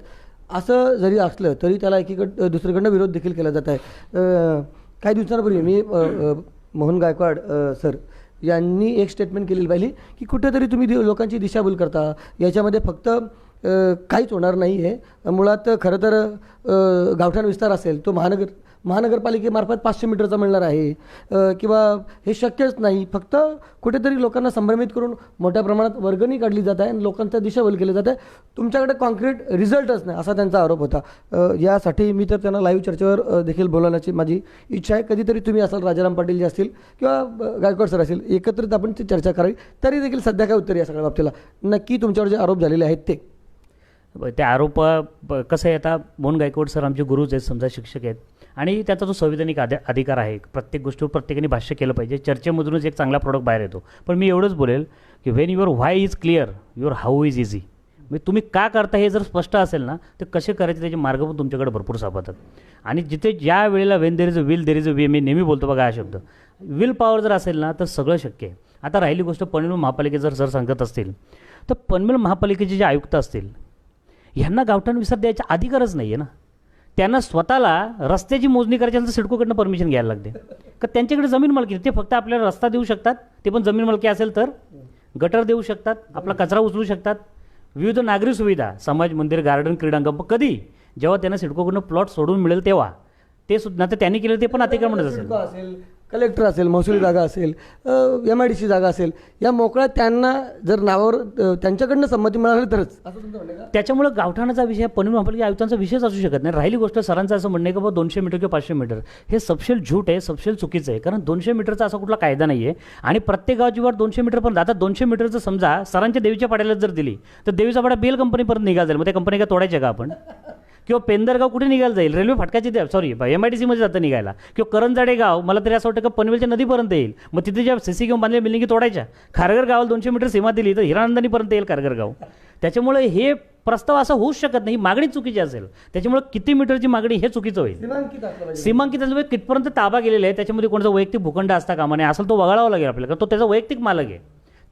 असं जरी असलं तरी त्याला दुसरीकडनं विरोध देखील केला जात आहे. काही दिवसांपूर्वी मी मोहन गायकवाड सर यांनी एक स्टेटमेंट केलेली पाहिली की कुठेतरी तुम्ही लोकांची दिशाभूल करता, याच्यामध्ये फक्त काहीच होणार नाही आहे. मुळात खरं तर गावठाण विस्तार असेल तो महानगरपालिकेमार्फत 500 मीटरचा मिळणार आहे किंवा हे शक्यच नाही. फक्त कुठेतरी लोकांना संभ्रमित करून मोठ्या प्रमाणात वर्गणी काढली जात आहे आणि लोकांचा दिशाभूल केली जात आहे. तुमच्याकडे कॉन्क्रीट रिझल्टच नाही असा त्यांचा आरोप होता. यासाठी मी तर त्यांना लाईव्ह चर्चेवर देखील बोलवण्याची माझी इच्छा आहे. कधीतरी तुम्ही असाल, राजाराम पाटील जे असतील किंवा गायकवाड सर असतील, एकत्रित आपण ती चर्चा करावी. तरी देखील सध्या काय उत्तर या सगळ्या बाबतीला नक्की तुमच्यावर जे आरोप झालेले आहेत ते आरोप कसं आहे, आता मोहन गायकवाड सर आमचे गुरुच आहेत, समजा शिक्षक आहेत आणि त्याचा जो संविधानिक अधिकार आहे, प्रत्येक गोष्टीवर प्रत्येकाने भाष्य केलं पाहिजे. चर्चेमधूनच एक चांगला प्रॉडक्ट बाहेर येतो. पण मी एवढंच बोलेल की when your why is clear, your how is easy. म्हणजे तुम्ही का करता हे जर स्पष्ट असेल ना, तर कसे करायचे त्याचे मार्ग पण तुमच्याकडे भरपूर सापडतात. आणि जिथे ज्या वेळेला when there is a will there is a way, मी नेहमी बोलतो बघा हा शब्द, विल पॉवर जर असेल ना तर सगळं शक्य आहे. आता राहिली गोष्ट पनवेल महापालिकेत जर सर सांगत असतील, तर पनवेल महापालिकेचे जे आयुक्त असतील ह्यांना गावठाण विसर द्यायचा अधिकारच नाही आहे ना. त्यांना स्वतःला रस्त्याची मोजणी करायची असेल तर सिडकोकडनं परमिशन घ्यायला लागते, का त्यांच्याकडे जमीन मालकी नाही. ते फक्त आपल्याला रस्ता देऊ शकतात, ते पण जमीन मालकी असेल तर. गटर देऊ शकतात, आपला कचरा उचलू शकतात, विविध नागरी सुविधा, समाज मंदिर, गार्डन, क्रीडांगण. पण कधी जेव्हा त्यांना सिडकोकडनं प्लॉट सोडून मिळेल तेव्हा ते सुद्धा, तर त्यांनी केलं ते पण अतिक्रमणच असेल. सिडको असेल, कलेक्टर असेल, महसुली जागा असेल, MIDC जागा असेल, या मोकळ्या त्यांना जर नावावर त्यांच्याकडनं संमती मिळाली तरच, असं तुमचं म्हणणं आहे का? त्याच्यामुळे गावठाणाचा विषय पनवेल महापालिका आयुक्तांचा विषयच असू शकत नाही. राहिली गोष्ट सरांचं असं म्हणणं आहे की बाबा 200 मीटर किंवा 500 मीटर हे सपशेल झूट आहे, सपशेल चुकीचं आहे. कारण 200 मीटरचा असा कुठला कायदा नाही आहे. आणि प्रत्येक गावाची वाट 200 मीटरपर्यंत. आता 200 मीटरचं समजा सरांच्या देवीच्या पाड्याला जर दिली तर देवीचा पाडा बेल कंपनीपर्यंत निघाला जाईल. मग त्या कंपनी का तोडायच्या का आपण? किंवा पेंदरगाव कुठे निघायला जाईल? रेल्वे फाटकाची सॉरी MIDC मध्ये जातं निघायला. किंवा करंजाडे गाव मला तरी असं वाटतं का पनवेलच्या नदीपर्यंत येईल. मग तिथे ज्या CC घेऊन बांधलेल्या बिल्डिंगी तोडायच्या. खारघर गावाला 200 मीटर सीमा दिली तर हिरानंदानीपर्यंत येईल खारघर गाव. त्याच्यामुळे हे प्रस्ताव असा होऊच शकत नाही. ही मागणी चुकीची असेल. त्याच्यामुळे किती मीटरची मागणी हे चुकीचं होईल. सीमांकित असलं पाहिजे. सीमांकित असल्यामुळे कितपर्यंत ताबा गेलेला आहे, त्याच्यामध्ये कोणाचा वैयक्तिक भूखंड असता कामा नये. असेल तो वगळावा लागेल आपल्याला, कारण तो त्याचा वैयक्तिक मालक आहे.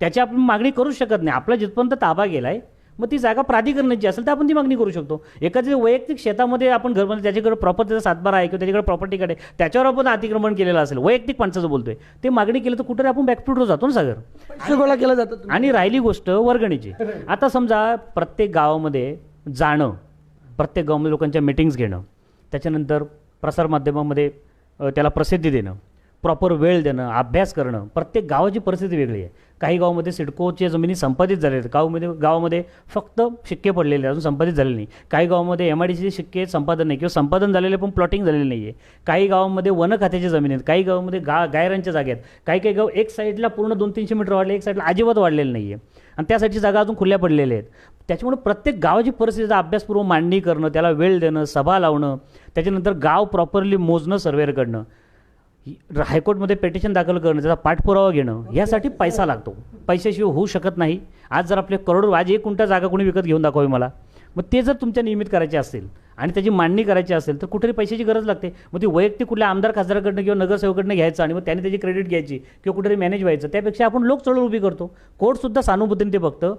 त्याची आपण मागणी करूच शकत नाही. आपला जिथपर्यंत ताबा गेला आहे, मग ती जागा प्राधिकरणाची असेल तर आपण ती मागणी करू शकतो. एखाद्या वैयक्तिक शेतामध्ये आपण घर म्हणजे त्याच्याकडे प्रॉपर्टीचा सातबारा आहे किंवा त्याच्याकडे प्रॉपर्टी कार्ड आहे, त्याच्यावर आपण अतिक्रमण केलेलं असेल, वैयक्तिक माणसाचं बोलतोय, ते मागणी केलं तर कुठे आपण बॅकफूटवर जातो ना सागर. पैसे गोळा केला जातात. आणि राहिली गोष्ट वर्गणीची. आता समजा प्रत्येक गावामध्ये जाणं, प्रत्येक गावामध्ये लोकांच्या मीटिंग्स घेणं, त्याच्यानंतर प्रसारमाध्यमामध्ये त्याला प्रसिद्धी देणं, प्रॉपर वेळ देणं, अभ्यास करणं. प्रत्येक गावाची परिस्थिती वेगळी आहे. काही गावामध्ये सिडकोच्या जमिनी संपादित झालेल्या आहेत, गावामध्ये फक्त शिक्के पडलेले अजून संपादित झालेले नाही. काही गावामध्ये MIDCचे शिक्के संपादन नाही किंवा संपादन झालेले पण प्लॉटिंग झालेले नाही आहे. काही गावामध्ये वन खात्याच्या जमिनी आहेत, काही गावामध्ये गायरांच्या जागा आहेत. काही गाव एक साईडला पूर्ण 200-300 मीटर वाढले, एक साईडला अजिबात वाढलेलं नाही आहे आणि त्यासाठी जागा अजून खुल्या पडलेल्या आहेत. त्याच्यामुळे प्रत्येक गावाची परिस्थितीचा अभ्यासपूर्वक मांडणी करणं, त्याला वेळ देणं, सभा लावणं, त्याच्यानंतर गाव प्रॉपरली मोजणं सर्वेअर कडनं, हायकोर्टमध्ये पेटिशन दाखल करणं, त्याचा पाठपुरावा घेणं, यासाठी पैसा लागतो. पैशाशिवाय होऊ शकत नाही. आज जर आपले करोडो, आज 1 गुंठा जागा कोणी विकत घेऊन दाखवावी मला, मग ते जर तुमच्या नियमित करायचे असतील आणि त्याची मांडणी करायची असेल तर कुठेतरी पैशाची गरज लागते. मग ती वैयक्तिक कुठल्या आमदार खासदाराकडनं किंवा नगरसेवकाकडनं घ्यायचं आणि मग त्याने त्याची क्रेडिट घ्यायची किंवा कुठेतरी मॅनेज व्हायचं. त्यापेक्षा आपण लोक चळवळ उभी करतो. कोर्टसुद्धा सहानुभूतीने ते बघतं,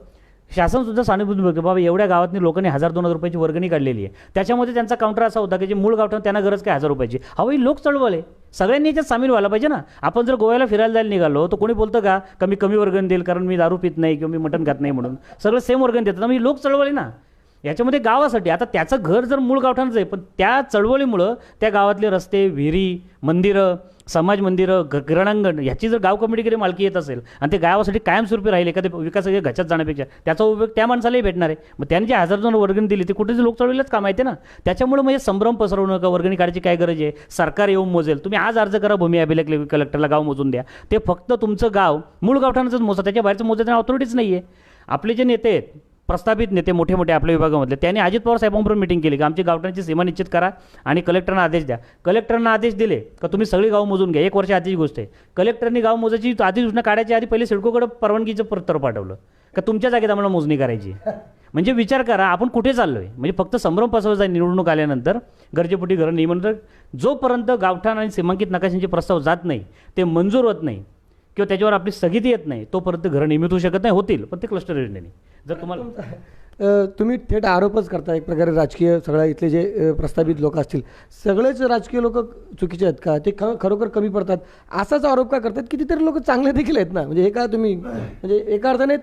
शासनसुद्धा सहानुभूती बघतो. बाबा एवढ्या गावातनी लोकांनी 1000-2000 रुपयाची वर्गणी काढलेली आहे. त्याच्यामध्ये त्यांचा काउंटर असा होता की जे मूळ गावठाण त्यांना गरज काय 1000 रुपयाची. हवं ही लोक चळवळ आहे. सगळ्यांनी याच्यात सामील व्हायला पाहिजे ना. आपण जर गोव्याला फिरायला जायला निघालो तर कोणी बोलतं का कमी वर्गणी देईल कारण मी दारू पित नाही किंवा मी मटण खात नाही म्हणून. सगळं सेम वर्गणी देतात. म्हणजे लोक चळवळ आहे ना याच्यामध्ये गावासाठी. आता त्याचं घर जर मूळ गावठाणचं आहे, पण त्या चळवळीमुळं त्या गावातले रस्ते, विहिरी, मंदिरं, समाज मंदिरं, क्रीडांगण ह्याची जर गाव कमिटीकडे मालकी येत असेल आणि ते गावासाठी कायमस्वरूपी राहिले एखाद्या विकासाच्या घच्यात जाण्यापेक्षा, त्याचा उपयोग त्या माणसालाही भेटणार आहे. मग त्यांनी जे 1000 जण वर्गणी दिली ते कुठेच लोक चळवळीलाच काम येते ना. त्याच्यामुळे म्हणजे संभ्रम पसरवणं का वर्गणी काढायची काय गरज आहे. सरकार येऊन मोजेल. तुम्ही आज अर्ज करा भूमी अभिलेख कलेक्टरला, गाव मोजून द्या. ते फक्त तुमचं गाव मूळ गावठाणाचंच मोजा, त्याच्या बाहेरचं मोजायचं ऑथॉरिटीच नाही आहे. आपले जे नेते आहेत, प्रस्थापित नेते मोठे मोठे आपल्या विभागामधले, त्यांनी अजित पवार साहेबांबरोबर मिटिंग केली की आमची गावठाणाची सीमा निश्चित करा आणि कलेक्टरना आदेश द्या. कलेक्टरना आदेश दिले का तुम्ही सगळी गाव मोजून घ्या. 1 वर्ष आधीची गोष्ट आहे. कलेक्टरनी गाव मोजायची अधिसूचना काढायची आधी पहिले सिडकोकडे परवानगीचं पत्र पाठवलं का तुमच्या जागेत आम्हाला मोजणी करायची. म्हणजे विचार करा आपण कुठे चाललोय. म्हणजे फक्त संभ्रम पसरवायचा निवडणूक आल्यानंतर गरजेपोटी घर नियमन, जोपर्यंत गावठाण आणि सीमांकित नकाशांचे प्रस्ताव जात नाही, ते मंजूर होत नाही किंवा त्याच्यावर आपली स्थगिती येत नाही, तोपर्यंत घरं नियमित होऊ शकत नाही. होतील पण ते क्लस्टर योजनेने. जर तुम्हाला तुम्ही थेट आरोपच करता एक प्रकारे राजकीय सगळ्या इथले जे प्रस्तावित लोक असतील सगळेच राजकीय लोक चुकीचे आहेत का, ते खरोखर कमी पडतात असाच आरोप का करतात. कितीतरी लोक चांगले देखील आहेत ना. म्हणजे हे का तुम्ही म्हणजे एका अर्थाने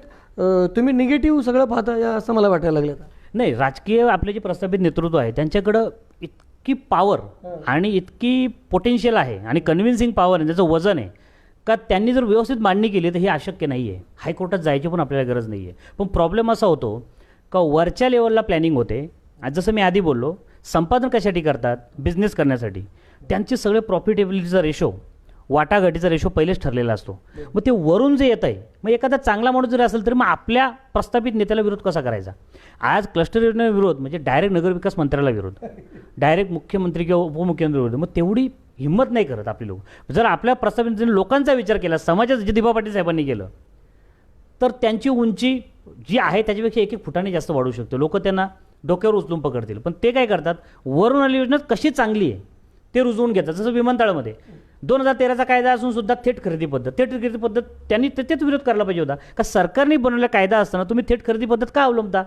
तुम्ही निगेटिव्ह सगळं पाहता या असं मला वाटायला लागलं. नाही, राजकीय आपले जे प्रस्थापित नेतृत्व आहे त्यांच्याकडं इतकी पॉवर आणि इतकी पोटेन्शियल आहे आणि कन्व्हिन्सिंग पॉवर आहे, त्याचं वजन आहे का त्यांनी जर व्यवस्थित मांडणी केली तर हे अशक्य नाही आहे. हायकोर्टात जायची पण आपल्याला गरज नाही आहे. पण प्रॉब्लेम असा होतो का वरच्या लेवलला प्लॅनिंग होते. आज जसं मी आधी बोललो, संपादन कशासाठी करतात, बिझनेस करण्यासाठी. त्यांचे सगळे प्रॉफिटेबिलिटीचा रेशो, वाटाघाटीचा रेशो पहिलेच ठरलेला असतो. मग ते वरून जे येत आहे, मग एखादा चांगला माणूस जरी असेल तरी मग आपल्या प्रस्थापित नेत्याला विरोध कसा करायचा. आज क्लस्टर योजनेला विरोध म्हणजे डायरेक्ट नगरविकास मंत्र्याला विरोध, डायरेक्ट मुख्यमंत्री किंवा उपमुख्यमंत्री विरोध. मग तेवढी हिंमत नाही करत आपले लोक. जर आपल्या प्रस्थापित लोकांचा विचार केला, समाजाचं जे दिबा पाटील साहेबांनी केलं, तर त्यांची उंची जी आहे त्याच्यापेक्षा 1-1 फुटाने जास्त वाढू शकतो. लोक त्यांना डोक्यावर उचलून पकडतील. पण ते काय करतात, वरून आलेली योजना कशी चांगली आहे ते रुजवून घेतात. जसं विमानतळामध्ये 2013चा कायदा असून सुद्धा थेट खरेदी पद्धत त्यांनी तेच विरोध करायला पाहिजे होता. का सरकारने बनवलेला कायदा असताना तुम्ही थेट खरेदी पद्धत का अवलंबता?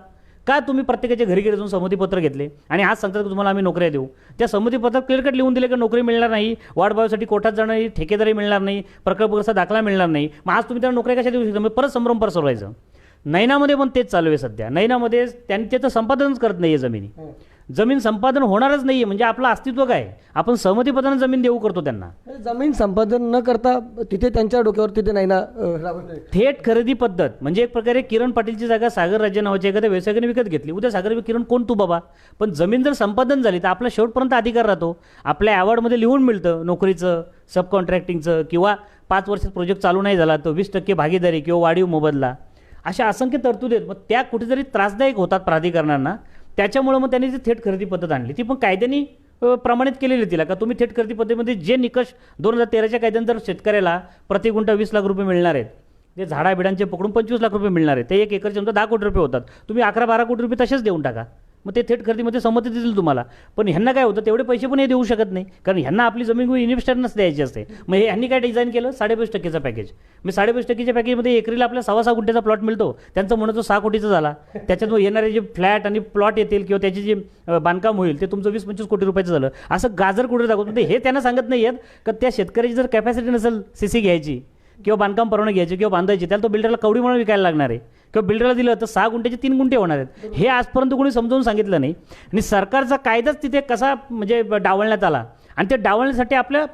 का तुम्ही प्रत्येकाच्या घरी गेले जाऊन संमतीपत्र घेतले आणि आज सांगतात की तुम्हाला आम्ही नोकऱ्या देऊ? त्या संमतीपत्रात क्लिअर कट लिहून दिले की नोकरी मिळणार नाही, वाढ कोर्टात जाणार नाही, ठेकेदारी मिळणार नाही, प्रकल्पग्रस्त दाखला मिळणार नाही. मग आज तुम्ही त्यांना नोकऱ्या कशा देऊ शकता? मग परत संभ्रम पसरवायचं. नैनामध्ये पण तेच चालू आहे सध्या. नैनामध्ये त्यांनी त्याचं संपादनच करत नाही आहे जमिनी. जमीन संपादन होणारच नाही आहे. म्हणजे आपलं अस्तित्व काय? आपण सहमतीपत्रानं जमीन देऊ करतो त्यांना. जमीन संपादन न करता तिथे त्यांच्या डोक्यावर तिथे नाही ना थेट खरेदी पद्धत म्हणजे एक प्रकारे किरण पाटीलची जागा सागर राज्य नावाच्या एखाद्या व्यवसायाने विकत घेतली. उद्या सागर किरण कोण तू बाबा? पण जमीन जर संपादन झाली तर आपला शेवटपर्यंत अधिकार राहतो. आपल्या अवॉर्डमध्ये लिहून मिळतं नोकरीचं, सब कॉन्ट्रॅक्टिंगचं, किंवा 5 वर्षात प्रोजेक्ट चालू नाही झाला तर 20% भागीदारी किंवा वाढीव मोबदला, अशा असंख्य तरतुदी आहेत. मग त्या कुठेतरी त्रासदायक होतात प्राधिकरणांना. त्याच्यामुळं मग त्यांनी ती थेट खरेदी पद्धत आणली. ती पण कायद्याने प्रमाणित केलेली तिला का तुम्ही थेट खरेदी पद्धतीमध्ये जे निकष 2013च्या कायद्यानंतर शेतकऱ्याला प्रति गुंठा 20 लाख रुपये मिळणार आहेत, ते झाडाबिडांचे पकडून 25 लाख रुपये मिळणार आहेत, ते 1 एकरचे 10 कोटी रुपये होतात. तुम्ही 11-12 कोटी रुपये तसेच देऊन टाका. मग ते थेट खरेदीमध्ये संमती देतील तुम्हाला. पण ह्यांना काय होतं, तेवढे पैसे पण हे देऊ शकत नाही, कारण ह्यांना आपली जमीन इन्व्हेस्टरनंच द्यायची असते. मग हे ह्यांनी काय डिझाईन केलं, 22.5% पॅकेज. मी 22% पॅकेजमध्ये एकरीला आपल्या 6.5 गुंठ्याचा प्लॉट मिळतो. त्यांचं म्हणणं तो 6 कोटीचा झाला. त्याच्यात येणारे जे फ्लॅट आणि प्लॉट येतील किंवा त्याचे जे बांधकाम होईल ते तुमचं 20-25 कोटी रुपयाचं झालं. असं गाजर कुठे दाखवतो. हे त्यांना सांगत नाही आहेत का त्या शेतकऱ्याची जर कॅपॅसिटी नसेल CC घ्यायची किंवा बांधकाम परवानगी घ्यायची किंवा बांधायची, त्याला तो बिल्डरला कवडी म्हणून विकायला लागणार आहे, किंवा बिल्डरला दिलं तर 6 गुंठ्याचे 3 गुंठे होणार आहेत. हे आजपर्यंत कोणी समजावून सांगितलं नाही. आणि सरकारचा कायदाच तिथे कसा म्हणजे डावलण्यात आला. आणि ते डावलण्यासाठी आपल्या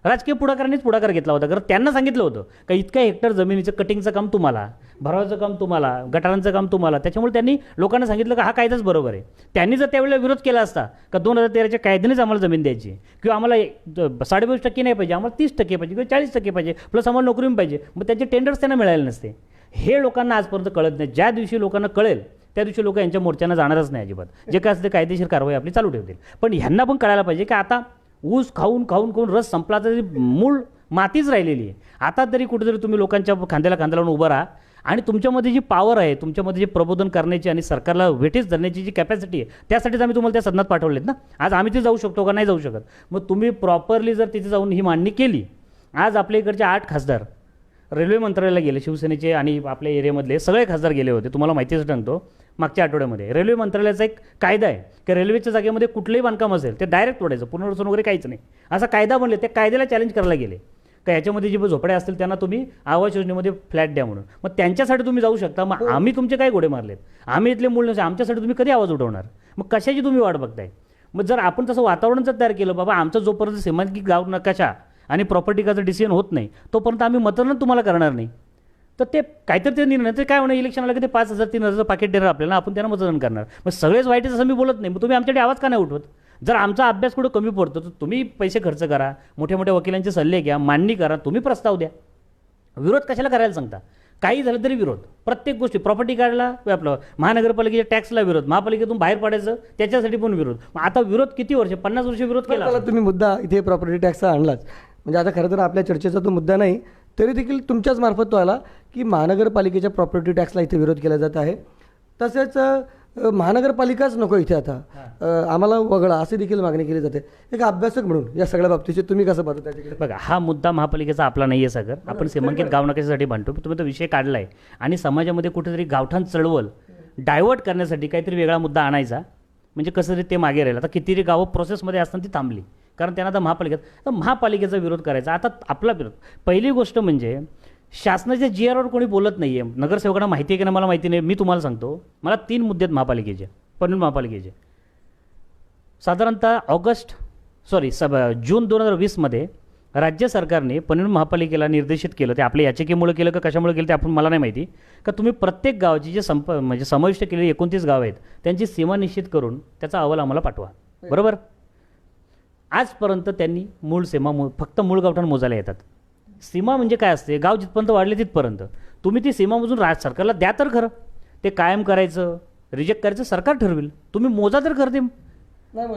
राजकीय पुढाकारांनीच पुढाकार घेतला होता. कारण त्यांना सांगितलं होतं का इतक्या हेक्टर जमिनीचं कटिंगचं काम तुम्हाला, भरावाचं काम तुम्हाला, गटारांचं काम तुम्हाला. त्याच्यामुळे त्यांनी लोकांना सांगितलं का हा कायदाच बरोबर आहे. त्यांनी जर त्यावेळेला विरोध केला असता का 2013च्या कायद्यानेच आम्हाला जमीन द्यायची किंवा आम्हाला 22.5% नाही पाहिजे, आम्हाला 30% पाहिजे किंवा 40% पाहिजे, प्लस आम्हाला नोकरी पाहिजे, मग त्याचे टेंडर्स त्यांना मिळाले नसते. हे लोकांना आजपर्यंत कळत नाही. ज्या दिवशी लोकांना कळेल त्या दिवशी लोक यांच्या मोर्चांना जाणारच नाही अजिबात. जे काय असते कायदेशीर कारवाई आपली चालू ठेवतील. पण ह्यांना पण कळायला पाहिजे की आता ऊस खाऊन रस संपला तरी मूळ मातीच राहिलेली आहे. आता तरी कुठेतरी तुम्ही लोकांच्या खांद्याला खांदा लावून उभं राहा आणि तुमच्यामध्ये जी पॉवर आहे, तुमच्यामध्ये जे प्रबोधन करण्याची आणि सरकारला वेठीस धरण्याची जी कॅपॅसिटी आहे, त्यासाठीच आम्ही तुम्हाला त्या सदनात पाठवलेत ना. आज आम्ही ते जाऊ शकतो का? नाही जाऊ शकत. मग तुम्ही प्रॉपरली जर तिथे जाऊन ही मांडणी केली. आज आपल्या इकडचे 8 खासदार रेल्वे मंत्रालयाला गेले, शिवसेनेचे आणि आपल्या एरियामधले सगळे खासदार गेले होते. तुम्हाला माहितीच सांगतो, मागच्या आठवड्यामध्ये रेल्वे मंत्रालयाचा एक कायदा आहे की रेल्वेच्या जागेमध्ये कुठलंही बांधकाम असेल ते डायरेक्ट तोडायचं, पुनर्वसन वगैरे काहीच नाही, असा कायदा बनले. त्या कायद्याला चॅलेंज करायला गेले का याच्यामध्ये जे झोपड्या असतील त्यांना तुम्ही आवास योजनेमध्ये फ्लॅट द्या म्हणून. मग त्यांच्यासाठी तुम्ही जाऊ शकता. मग आम्ही तुमचे काय घोडे मारलेत? आम्ही इथले मूळ नसे, आमच्यासाठी तुम्ही कधी आवाज उठवणार? मग कशाची तुम्ही वाट बघताय? मग जर आपण तसं वातावरण जर तयार केलं, बाबा आमचं जोपर्यंत सीमांकित गाव नकाशा आणि प्रॉपर्टी काचं डिसिजन होत नाही तोपर्यंत आम्ही मतदान तुम्हाला करणार नाही, तर ते काहीतरी ते निर्णय ते काय होणार, इलेक्शन आलं की ते 5,000 3,000 पाकिट देणार आपल्याला, आपण त्यांना मतदान करणार. मग सगळेच वाईट असं मी बोलत नाही. मग तुम्ही आमच्याकडे आवाज का नाही उठवत? जर आमचा अभ्यास कुठं कमी पडतो तर तुम्ही पैसे खर्च करा, मोठ्या मोठ्या वकिलांचे सल्ले घ्या, मांडणी करा, तुम्ही प्रस्ताव द्या. विरोध कशाला करायला सांगता? काही झालं तरी विरोध. प्रत्येक गोष्टी, प्रॉपर्टी कार्डला आपलं महानगरपालिकेच्या टॅक्सला विरोध, महापालिकेतून बाहेर पडायचं त्याच्यासाठी पण विरोध. मग आता विरोध किती वर्ष, 50 वर्ष विरोध केला. तुम्ही मुद्दा इथे प्रॉपर्टी टॅक्सचा आणलाच, म्हणजे आता खरं तर आपल्या चर्चेचा तो मुद्दा नाही, तरी देखील तुमच्याच मार्फत तो आला की महानगरपालिकेच्या प्रॉपर्टी टॅक्सला इथे विरोध केला जात आहे. तसेच महानगरपालिकाच नको इथे आता, आम्हाला वगळा अशी देखील मागणी केली जाते. एक अभ्यासक म्हणून या सगळ्या बाबतीचे तुम्ही कसं पाहता त्याच्याकडे? बघा, हा मुद्दा महापालिकेचा आपला नाही आहे सागर. आपण सीमांकित गाव नकाशासाठी भांडतो. तुम्ही तो विषय काढला आहे आणि समाजामध्ये कुठेतरी गावठाण चळवळ डायव्हर्ट करण्यासाठी काहीतरी वेगळा मुद्दा आणायचा, म्हणजे कसं तरी ते मागे राहिलं. आता कितीतरी गावं प्रोसेसमध्ये असताना ती थांबली, कारण त्यांना आता महापालिकेचा विरोध करायचा. आता आपला विरोध, पहिली गोष्ट म्हणजे शासनाच्या GRवर कोणी बोलत नाही आहे. नगरसेवकांना माहिती आहे की नाही मला माहिती नाही. मी तुम्हाला सांगतो, मला 3 मुद्दे आहेत महापालिकेचे, पनवेल महापालिकेचे. साधारणतः जून 2020मध्ये राज्य सरकारने पनवेल महापालिकेला निर्देशित केलं, ते आपल्या याचिकेमुळे केलं का कशामुळे केलं ते आपण मला नाही माहिती, का तुम्ही प्रत्येक गावाची जे म्हणजे समाविष्ट केलेली 29 गावं आहेत त्यांची सीमा निश्चित करून त्याचा अहवाल आम्हाला पाठवा. बरोबर? आजपर्यंत त्यांनी मूळ सीमा फक्त मूळ गावठाण मोजायला येतात. सीमा म्हणजे काय असते? गाव जिथपर्यंत वाढले तिथपर्यंत तुम्ही ती सीमा मोजून सरकारला द्या तर खरं. ते कायम करायचं रिजेक्ट करायचं सरकार ठरवेल, तुम्ही मोजा तर खरं.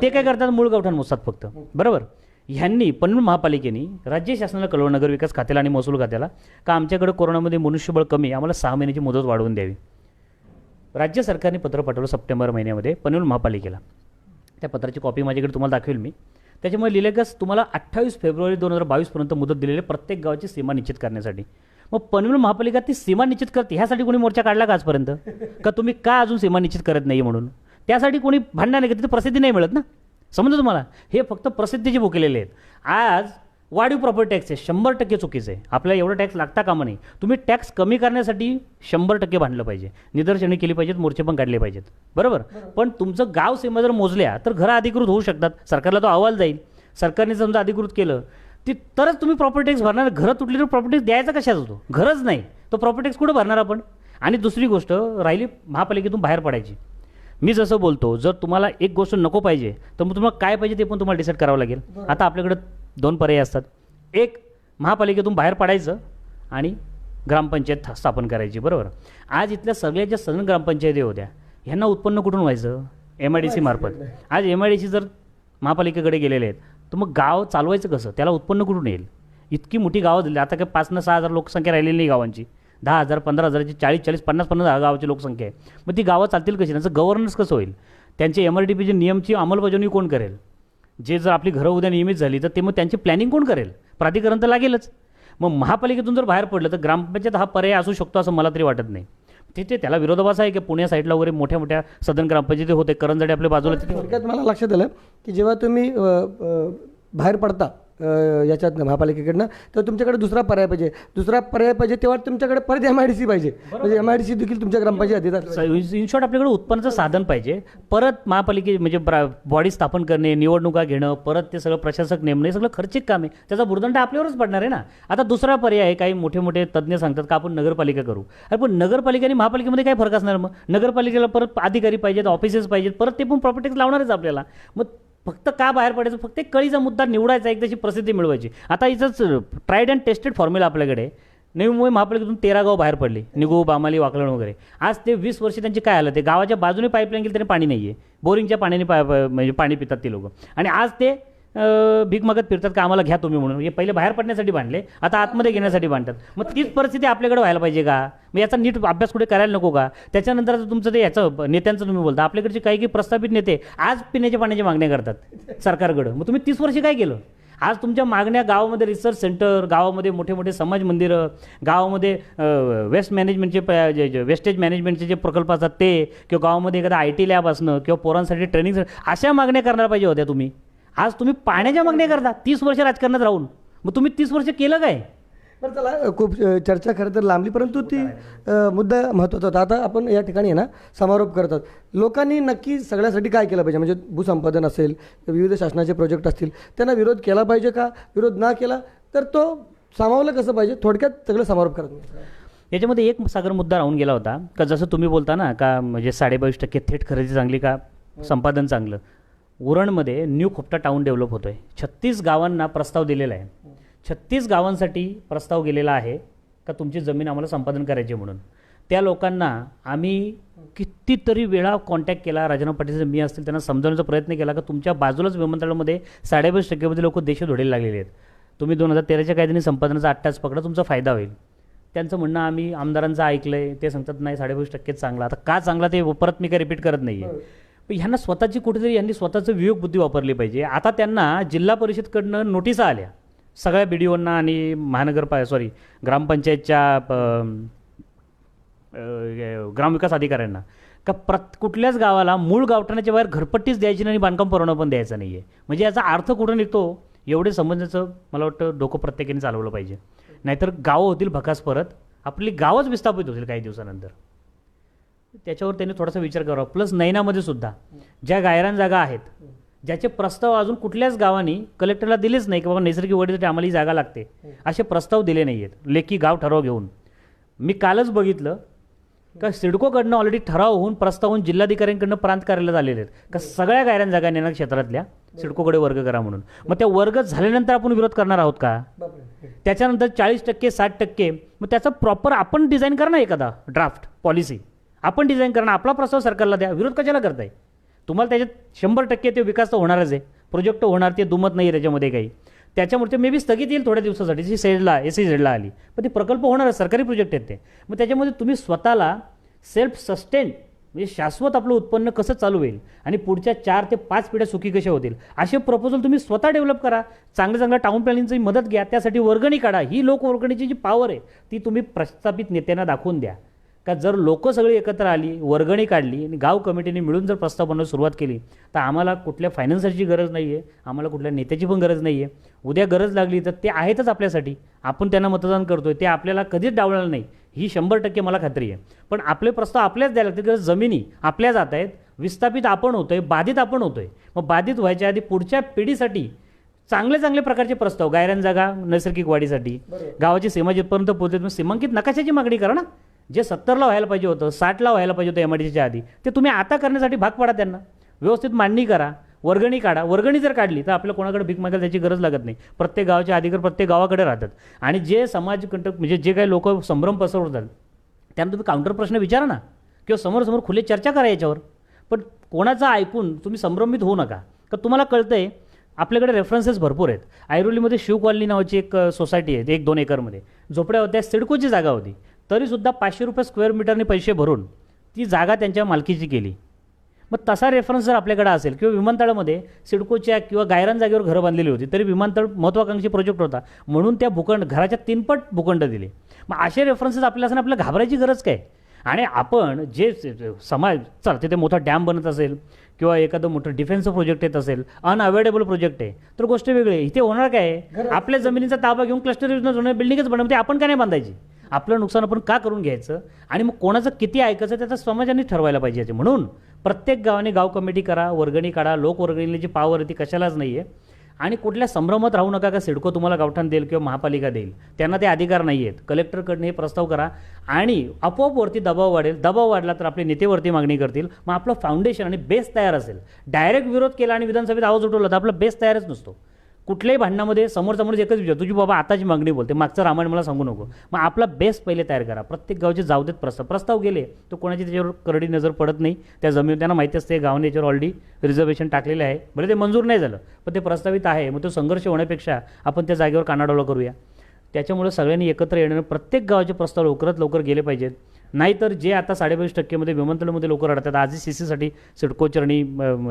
ते काय करतात? मूळ गावठाण मोजतात फक्त. बरोबर? ह्यांनी पनवेल महापालिकेने राज्य शासनाला कळवलं, नगरविकास खात्याला आणि महसूल खात्याला, का आमच्याकडे कोरोनामध्ये मनुष्यबळ कमी, आम्हाला 6 महिन्याची मुदत वाढवून द्यावी. राज्य सरकारने पत्र पाठवलं सप्टेंबर महिन्यामध्ये पनवेल महापालिकेला. त्या पत्राची कॉपी माझ्याकडे तुम्हाला दाखवेल मी. त्याच्यामुळे लिहिलं की तुम्हाला 28 फेब्रुवारी 2022पर्यंत मुदत दिलेली आहे प्रत्येक गावाची सीमा निश्चित करण्यासाठी. मग पनवेल महापालिका ती सीमा निश्चित करते ह्यासाठी कोणी मोर्चा काढला का आजपर्यंत? का तुम्ही का अजून सीमा निश्चित करत नाही म्हणून? त्यासाठी कोणी भांडण नाही, तिथे प्रसिद्धी नाही मिळत ना. समजा तुम्हाला हे फक्त प्रसिद्धीचे भुकेलेले आहेत. आज वाढीव प्रॉपर्टी टॅक्स आहे 100% चुकीचं आहे. आपल्याला एवढं टॅक्स लागता कामा नाही. तुम्ही टॅक्स कमी करण्यासाठी 100% भांडलं पाहिजे, निदर्शने केली पाहिजेत, मोर्चे पण काढले पाहिजेत, बरोबर. पण तुमचं गाव सीमा जर मोजल्या तर घरं अधिकृत होऊ शकतात. सरकारला तो अहवाल जाईल. सरकारने समजा अधिकृत केलं ती तरच तुम्ही प्रॉपर्टी टॅक्स भरणार. घरं तुटली तर प्रॉपर्टी टॅक्स द्यायचा कशाच होतो? घरच नाही तो प्रॉपर्टी टॅक्स कुठं भरणार आपण? आणि दुसरी गोष्ट राहिली महापालिकेतून बाहेर पडायची. मी जसं बोलतो, जर तुम्हाला एक गोष्ट नको पाहिजे तर मग तुम्हाला काय पाहिजे ते पण तुम्हाला डिसाईड करावं लागेल. आता आपल्याकडे 2 पर्याय असतात. एक, महापालिकेतून बाहेर पडायचं आणि ग्रामपंचायत स्थापन करायची, बरोबर. आज इथल्या सगळ्याच्या सगळ्या ग्रामपंचायती होत्या, ह्यांना उत्पन्न कुठून व्हायचं? MIDC मार्फत. आज MIDC जर महापालिकेकडे गेलेले आहेत तर मग गाव चालवायचं कसं? त्याला उत्पन्न कुठून येईल? इतकी मोठी गावं दिली. आता काय 5 ना 6 हजार लोकसंख्या राहिलेली नाही गावांची. 10,000 15,000ची 40-40 50-50 गावाची लोकसंख्या आहे. मग ती गावं चालतील कशी? त्यांचं गव्हर्नन्स कसं होईल? त्यांचे MRDPचे नियमची अंमलबजावणी कोण करेल? जे जर आपली घरं उद्या नियमित झाली तर ते मग त्यांची प्लॅनिंग कोण करेल? प्राधिकरण तर लागेलच. मग महापालिकेतून जर बाहेर पडलं तर ग्रामपंचायत हा पर्याय असू शकतो असं मला तरी वाटत नाही. तिथे त्याला विरोधाभास आहे की पुण्या साईडला वगैरे मोठ्या मोठ्या सदन ग्रामपंचायती होते, करंजडे आपल्या बाजूला. तिथे थोडक्यात मला लक्षात आलं की जेव्हा तुम्ही बाहेर पडता याच्यात महापालिकेकडनं तर तुमच्याकडे दुसरा पर्याय पाहिजे. दुसरा पर्याय पाहिजे तेव्हा तुमच्याकडे परत MIDC पाहिजे. म्हणजे MIDC देखील तुमच्या ग्रामपंचायत देतात. इन शॉर्ट आपल्याकडे उत्पन्नाचं साधन पाहिजे. परत महापालिके म्हणजे बॉडी स्थापन करणे, निवडणुका घेणं, परत ते सगळं प्रशासक नेमणे, सगळं खर्चिक काम आहे. त्याचा भुर्दंड आपल्यावरच पडणार आहे ना. आता दुसरा पर्याय आहे, काही मोठे मोठे तज्ज्ञ सांगतात का आपण नगरपालिका करू. अरे पण नगरपालिका आणि महापालिकेमध्ये काय फरक असणार? मग नगरपालिकेला परत अधिकारी पाहिजेत, ऑफिसेस पाहिजेत, परत ते पण प्रॉपर्टी टॅक्स लावणारच आपल्याला. मग फक्त का बाहेर पडायचं? फक्त एक कळीचा मुद्दा निवडायचा, एक त्याची प्रसिद्धी मिळवायची. आता हिचंच ट्राईड अँड टेस्टेड फॉर्म्युला आपल्याकडे. नवी मुंबई महापालिकेतून 13 गाव बाहेर पडली, निगू, बामाली, वाकलण वगैरे. आज ते 20 वर्ष त्यांची काय आलं? ते गावाच्या बाजूने पाईपलाईन केली तरी पाणी नाही आहे. बोरिंगच्या पाण्याने म्हणजे पाणी पितात ते लोक. आणि आज ते भीक मागत फिरतात का आम्हाला घ्या तुम्ही म्हणून. हे पहिले बाहेर पडण्यासाठी बांधले, आता आतमध्ये घेण्यासाठी बांधतात. मग तीच परिस्थिती आपल्याकडे व्हायला पाहिजे का? मग याचा नीट अभ्यास कुठे करायला नको का? त्याच्यानंतर तुमचं ते याचं नेत्यांचं तुम्ही बोलता, आपल्याकडचे काही काही प्रस्थापित नेते आज पिण्याच्या पाण्याची मागण्या करतात सरकारकडं. मग तुम्ही 30 वर्ष काय केलं? आज तुमच्या मागण्या गावामध्ये रिसर्च सेंटर, गावामध्ये मोठे मोठे समाज मंदिरं, गावामध्ये वेस्ट मॅनेजमेंटचे वेस्टेज मॅनेजमेंटचे जे प्रकल्प असतात ते, किंवा गावामध्ये एखादा IT लॅब असणं, किंवा पोरांसाठी ट्रेनिंग, अशा मागण्या करणार पाहिजे होत्या तुम्ही. आज तुम्ही पाण्याच्या मागण्या करता 30 वर्ष राजकारणात राहून. मग तुम्ही 30 वर्ष केलं काय? बरं चला, खूप चर्चा खरं तर लांबली, परंतु ती मुद्दा महत्त्वाचा होता. आता आपण या ठिकाणी आहे ना समारोप करतात. लोकांनी नक्की सगळ्यासाठी काय केलं पाहिजे? म्हणजे भूसंपादन असेल, विविध शासनाचे प्रोजेक्ट असतील, त्यांना विरोध केला पाहिजे का? विरोध ना केला तर तो सामावलं कसं पाहिजे? थोडक्यात सगळं समारोप करत. याच्यामध्ये एक सागर मुद्दा राहून गेला होता का, जसं तुम्ही बोलता ना का म्हणजे 22.5% थेट खरेदी चांगली का संपादन चांगलं. उरणमध्ये न्यू खोपटा टाऊन डेव्हलप होतो आहे. 36 गावांना प्रस्ताव दिलेला आहे. 36 गावांसाठी प्रस्ताव गेलेला आहे का तुमची जमीन आम्हाला संपादन करायची म्हणून. त्या लोकांना आम्ही कितीतरी वेळा कॉन्टॅक्ट केला. राजाराम पाटील मी असतील त्यांना समजवण्याचा प्रयत्न केला का तुमच्या बाजूलाच विमानतळामध्ये 22% लोक देश धोडायला लागलेले आहेत. तुम्ही 2013च्या कायद्याने संपादनाचा 8 तास पकडा, तुमचा फायदा होईल. त्यांचं म्हणणं आम्ही आमदारांचं ऐकलं आहे, ते सांगतात नाही 22% चांगला. आता का चांगला ते परत मी काय रिपीट करत नाही आहे. पण ह्यांना स्वतःची कुठेतरी यांनी स्वतःचं विवेक बुद्धी वापरली पाहिजे. आता त्यांना जिल्हा परिषदकडनं नोटिसा आल्या सगळ्या BDOंना आणि ग्रामपंचायतच्या ग्रामविकास अधिकाऱ्यांना का कुठल्याच गावाला मूळ गावठाणाच्या बाहेर घरपट्टीच द्यायची नाही आणि बांधकाम परवाना पण द्यायचा नाही आहे. म्हणजे याचा अर्थ कुठं निघतो एवढे समजण्याचं मला वाटतं डोकं प्रत्येकाने चालवलं पाहिजे. नाहीतर गावं होतील भकास, परत आपली गावच विस्थापित होतील काही दिवसानंतर. त्याच्यावर त्यांनी थोडासा विचार करावा. प्लस नैनामध्ये सुद्धा ज्या गायरान जागा आहेत, ज्याचे प्रस्ताव अजून कुठल्याच गावांनी कलेक्टरला दिलेच नाही की बाबा नैसर्गिक वाढीसाठी आम्हाला ही जागा लागते, असे प्रस्ताव दिले नाही आहेत लेखी गाव ठराव घेऊन. मी कालच बघितलं का सिडकोकडनं ऑलरेडी ठराव होऊन प्रस्ताव होऊन जिल्हाधिकाऱ्यांकडनं प्रांत कार्यालयात आलेले आहेत का सगळ्या गायरान जागा नैना क्षेत्रातल्या सिडकोकडे वर्ग करा म्हणून. मग त्या वर्ग झाल्यानंतर आपण विरोध करणार आहोत का? त्याच्यानंतर 40% 60%, मग त्याचं प्रॉपर आपण डिझाईन करा ना, एखादा ड्राफ्ट पॉलिसी आपण डिझाईन करणं, आपला प्रस्ताव सरकारला द्या. विरोध कशाला करताय? तुम्हाला त्याच्यात 100% ते विकास तर होणारच आहे, प्रोजेक्ट होणार, ते दुमत नाही आहे त्याच्यामध्ये काही. त्याच्यामुळे ते मे बी स्थगित येईल थोड्या दिवसासाठी, जी SEZ आली, पण ते प्रकल्प होणार आहे, सरकारी प्रोजेक्ट आहेत ते. मग त्याच्यामध्ये तुम्ही स्वतःला सेल्फ सस्टेन म्हणजे शाश्वत आपलं उत्पन्न कसं चालू होईल आणि पुढच्या 4 ते 5 पिढ्या सुखी कशा होतील असे प्रपोजल तुम्ही स्वतः डेव्हलप करा. चांगलं टाउन प्लॅनिंगची मदत घ्या, त्यासाठी वर्गणी काढा. ही लोकवर्गणीची जी पॉवर आहे ती तुम्ही प्रस्थापित नेत्यांना दाखवून द्या. का जर लोक सगळी एकत्र आली, वर्गणी काढली आणि गाव कमिटीने मिळून जर प्रस्ताव बनवायला सुरुवात केली तर आम्हाला कुठल्या फायनान्सरची गरज नाही आहे, आम्हाला कुठल्या नेत्याची पण गरज नाही आहे. उद्या गरज लागली तर ते आहेतच आपल्यासाठी. आपण त्यांना मतदान करतोय, ते आपल्याला कधीच डावळणार नाही ही 100% मला खात्री आहे. पण आपले प्रस्ताव आपल्याच द्यायला लागतील, कारण जमिनी आपल्या जात आहेत, विस्थापित आपण होतोय, बाधित आपण होतोय. मग बाधित व्हायच्या आधी पुढच्या पिढीसाठी चांगले प्रकारचे प्रस्ताव, गायरान जागा नैसर्गिक वाढीसाठी, गावाची सीमा जिथपर्यंत पोहोचते तुम्ही सीमांकित नकाशाची मागणी करा ना. जे 70ला व्हायला पाहिजे होतं, 60ला व्हायला पाहिजे होतं MIDCच्या आधी, ते तुम्ही आता करण्यासाठी भाग पाडा. त्यांना व्यवस्थित मांडणी करा, वर्गणी काढा. वर्गणी जर काढली तर आपल्याला कोणाकडे भीक मागायला त्याची गरज लागत नाही. प्रत्येक गावाचे अधिकार प्रत्येक गावाकडे राहतात. आणि जे समाजकंटक म्हणजे जे काही लोक संभ्रम पसरवतात त्यांना तुम्ही काउंटर प्रश्न विचारा ना, किंवा समोर खुले चर्चा करा याच्यावर. पण कोणाचं ऐकून तुम्ही संभ्रमित होऊ नका. का तुम्हाला कळतंय आपल्याकडे रेफरन्सेस भरपूर आहेत. ऐरोलीमध्ये शिव कॉलनी नावाची एक सोसायटी आहे, 1-2 एकरमध्ये झोपड्या होत्या, सिडकोची जागा होती, तरीसुद्धा 500 रुपये स्क्वेअर मीटरने पैसे भरून ती जागा त्यांच्या मालकीची केली. मग तसा रेफरन्स जर आपल्याकडे असेल, किंवा विमानतळामध्ये सिडकोच्या किंवा गायरान जागेवर घरं बांधलेली होती, तरी विमानतळ महत्त्वाकांक्षी प्रोजेक्ट होता म्हणून त्या घराच्या 3 पट भूखंड दिले. मग असे रेफरन्सेस आपल्याला असं आपल्याला घाबरायची गरज काय. आणि आपण जे समाज चालते ते मोठा डॅम बनत असेल किंवा एखादं मोठं डिफेन्सचं प्रोजेक्ट येत असेल, अनअवेडेबल प्रोजेक्ट आहे, तर गोष्ट वेगळी आहे. इथे होणार काय आहे, आपल्या जमिनीचा ताबा घेऊन क्लस्टर योजना बिल्डिंगच बनवते, आपण का नाही बांधायची. आपलं नुकसान आपण का करून घ्यायचं आणि मग कोणाचं किती ऐकायचं त्याचा समाजाने ठरवायला पाहिजे. म्हणून प्रत्येक गावाने गाव कमिटी करा, वर्गणी काढा. लोकवर्गणीची पॉवर आहे ती कशालाच नाही आहे. आणि कुठल्या संभ्रमात राहू नका का सिडको तुम्हाला गावठाण देईल किंवा महापालिका देईल, त्यांना ते अधिकार नाही आहेत. कलेक्टरकडनं हे प्रस्ताव करा आणि आपोआप वरती दबाव वाढेल. दबाव वाढला तर आपले नेतेवरती मागणी करतील. मग आपलं फाउंडेशन आणि बेस तयार असेल. डायरेक्ट विरोध केला आणि विधानसभेत आवाज उठवला तर आपला बेस तयारच नसतो. कुठल्याही भांडणामध्ये समोर एकच विचार, तुझी बाबा आताची मागणी बोलते, मागचं रामायण मला सांगू नको. मग आपला बेस पहिले तयार करा. प्रत्येक गावचे जाऊ देत प्रस्ताव गेले तर कोणाची त्याच्यावर करडी नजर पडत नाही. त्या जमीन त्यांना माहिती असते गावाने याच्यावर ऑलरेडी रिझर्वेशन टाकलेलं आहे, भले ते मंजूर नाही झालं पण ते प्रस्तावित आहे. मग तो संघर्ष होण्यापेक्षा आपण त्या जागेवर कानाडोळा करूया. त्याच्यामुळे सगळ्यांनी एकत्र येणं, प्रत्येक गावाचे प्रस्ताव लवकरात लवकर गेले पाहिजेत. नाहीतर जे आता 22% विमानतळामध्ये लोक रडतात, आजही CC सिडको चरणी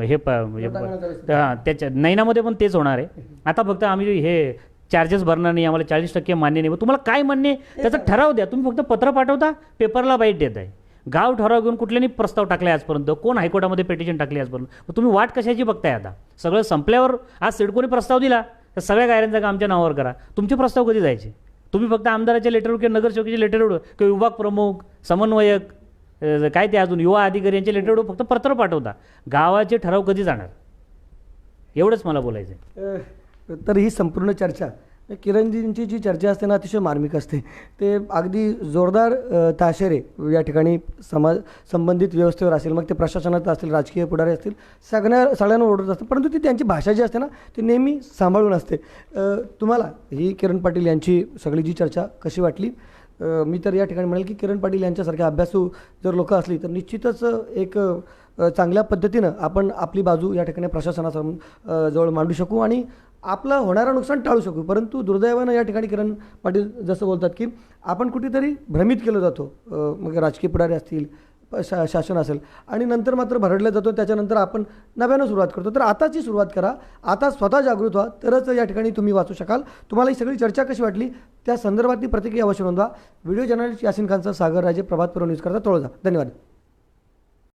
हे त्याच्या नैनामध्ये पण तेच होणार आहे. आता फक्त आम्ही हे चार्जेस भरणार नाही, आम्हाला 40% मान्य नाही. तुम्हाला काय मान्य आहे त्याचा ठराव द्या. तुम्ही फक्त पत्र पाठवता, पेपरला बाईट देत आहे. गाव ठराव घेऊन कुठल्यानी प्रस्ताव टाकले आजपर्यंत, कोण हायकोर्टामध्ये पिटिशन टाकली आजपर्यंत. तुम्ही वाट कशाची बघताय. आता सगळं संपल्यावर आज सिडकोने प्रस्ताव दिला तर सगळ्या गायरान जागा आमच्या नावावर करा. तुमचे प्रस्ताव कधी जायचे. तुम्ही फक्त आमदाराच्या लेटरवर किंवा नगरसेवकाच्या लेटरवर किंवा विभाग प्रमुख, समन्वयक, काय ते अजून युवा अधिकारी यांच्या लेटरवर फक्त पत्र पाठवता. गावाचे ठराव कधी जाणार, एवढंच मला बोलायचं आहे. तर ही संपूर्ण चर्चा, किरणजींची जी चर्चा असते ना अतिशय मार्मिक असते. ते अगदी जोरदार ताशेरे या ठिकाणी संबंधित व्यवस्थेवर असेल, मग ते प्रशासनात असतील, राजकीय पुढारी असतील, सगळ्यांना ओढत असतात. परंतु ती त्यांची भाषा जी असते ना ती नेहमी सांभाळून असते. तुम्हाला ही किरण पाटील यांची सगळी जी चर्चा कशी वाटली. मी तर या ठिकाणी म्हणेल की किरण पाटील यांच्यासारख्या अभ्यासू जर लोक असली तर निश्चितच एक चांगल्या पद्धतीनं आपण आपली बाजू या ठिकाणी प्रशासनासमोर जवळ मांडू शकू आणि आपलं होणारं नुकसान टाळू शकू. परंतु दुर्दैवानं या ठिकाणी किरण पाटील जसं बोलतात की आपण कुठेतरी भ्रमित केलं जातो, मग राजकीय पुढारी असतील, शासन असेल, आणि नंतर मात्र भरडलं जातो. त्याच्यानंतर आपण नव्यानं सुरुवात करतो. तर आताची सुरुवात करा, आता स्वतः जागृत व्हा, तरच या ठिकाणी तुम्ही वाचू शकाल. तुम्हाला ही सगळी चर्चा कशी वाटली त्या संदर्भातली प्रतिक्रिया अवश्य नोंदवा. व्हिडिओ जर्नलिस्ट यासिन खानचा सागर राजे, प्रभात पुरव न्यूज करता, तळोजा. धन्यवाद.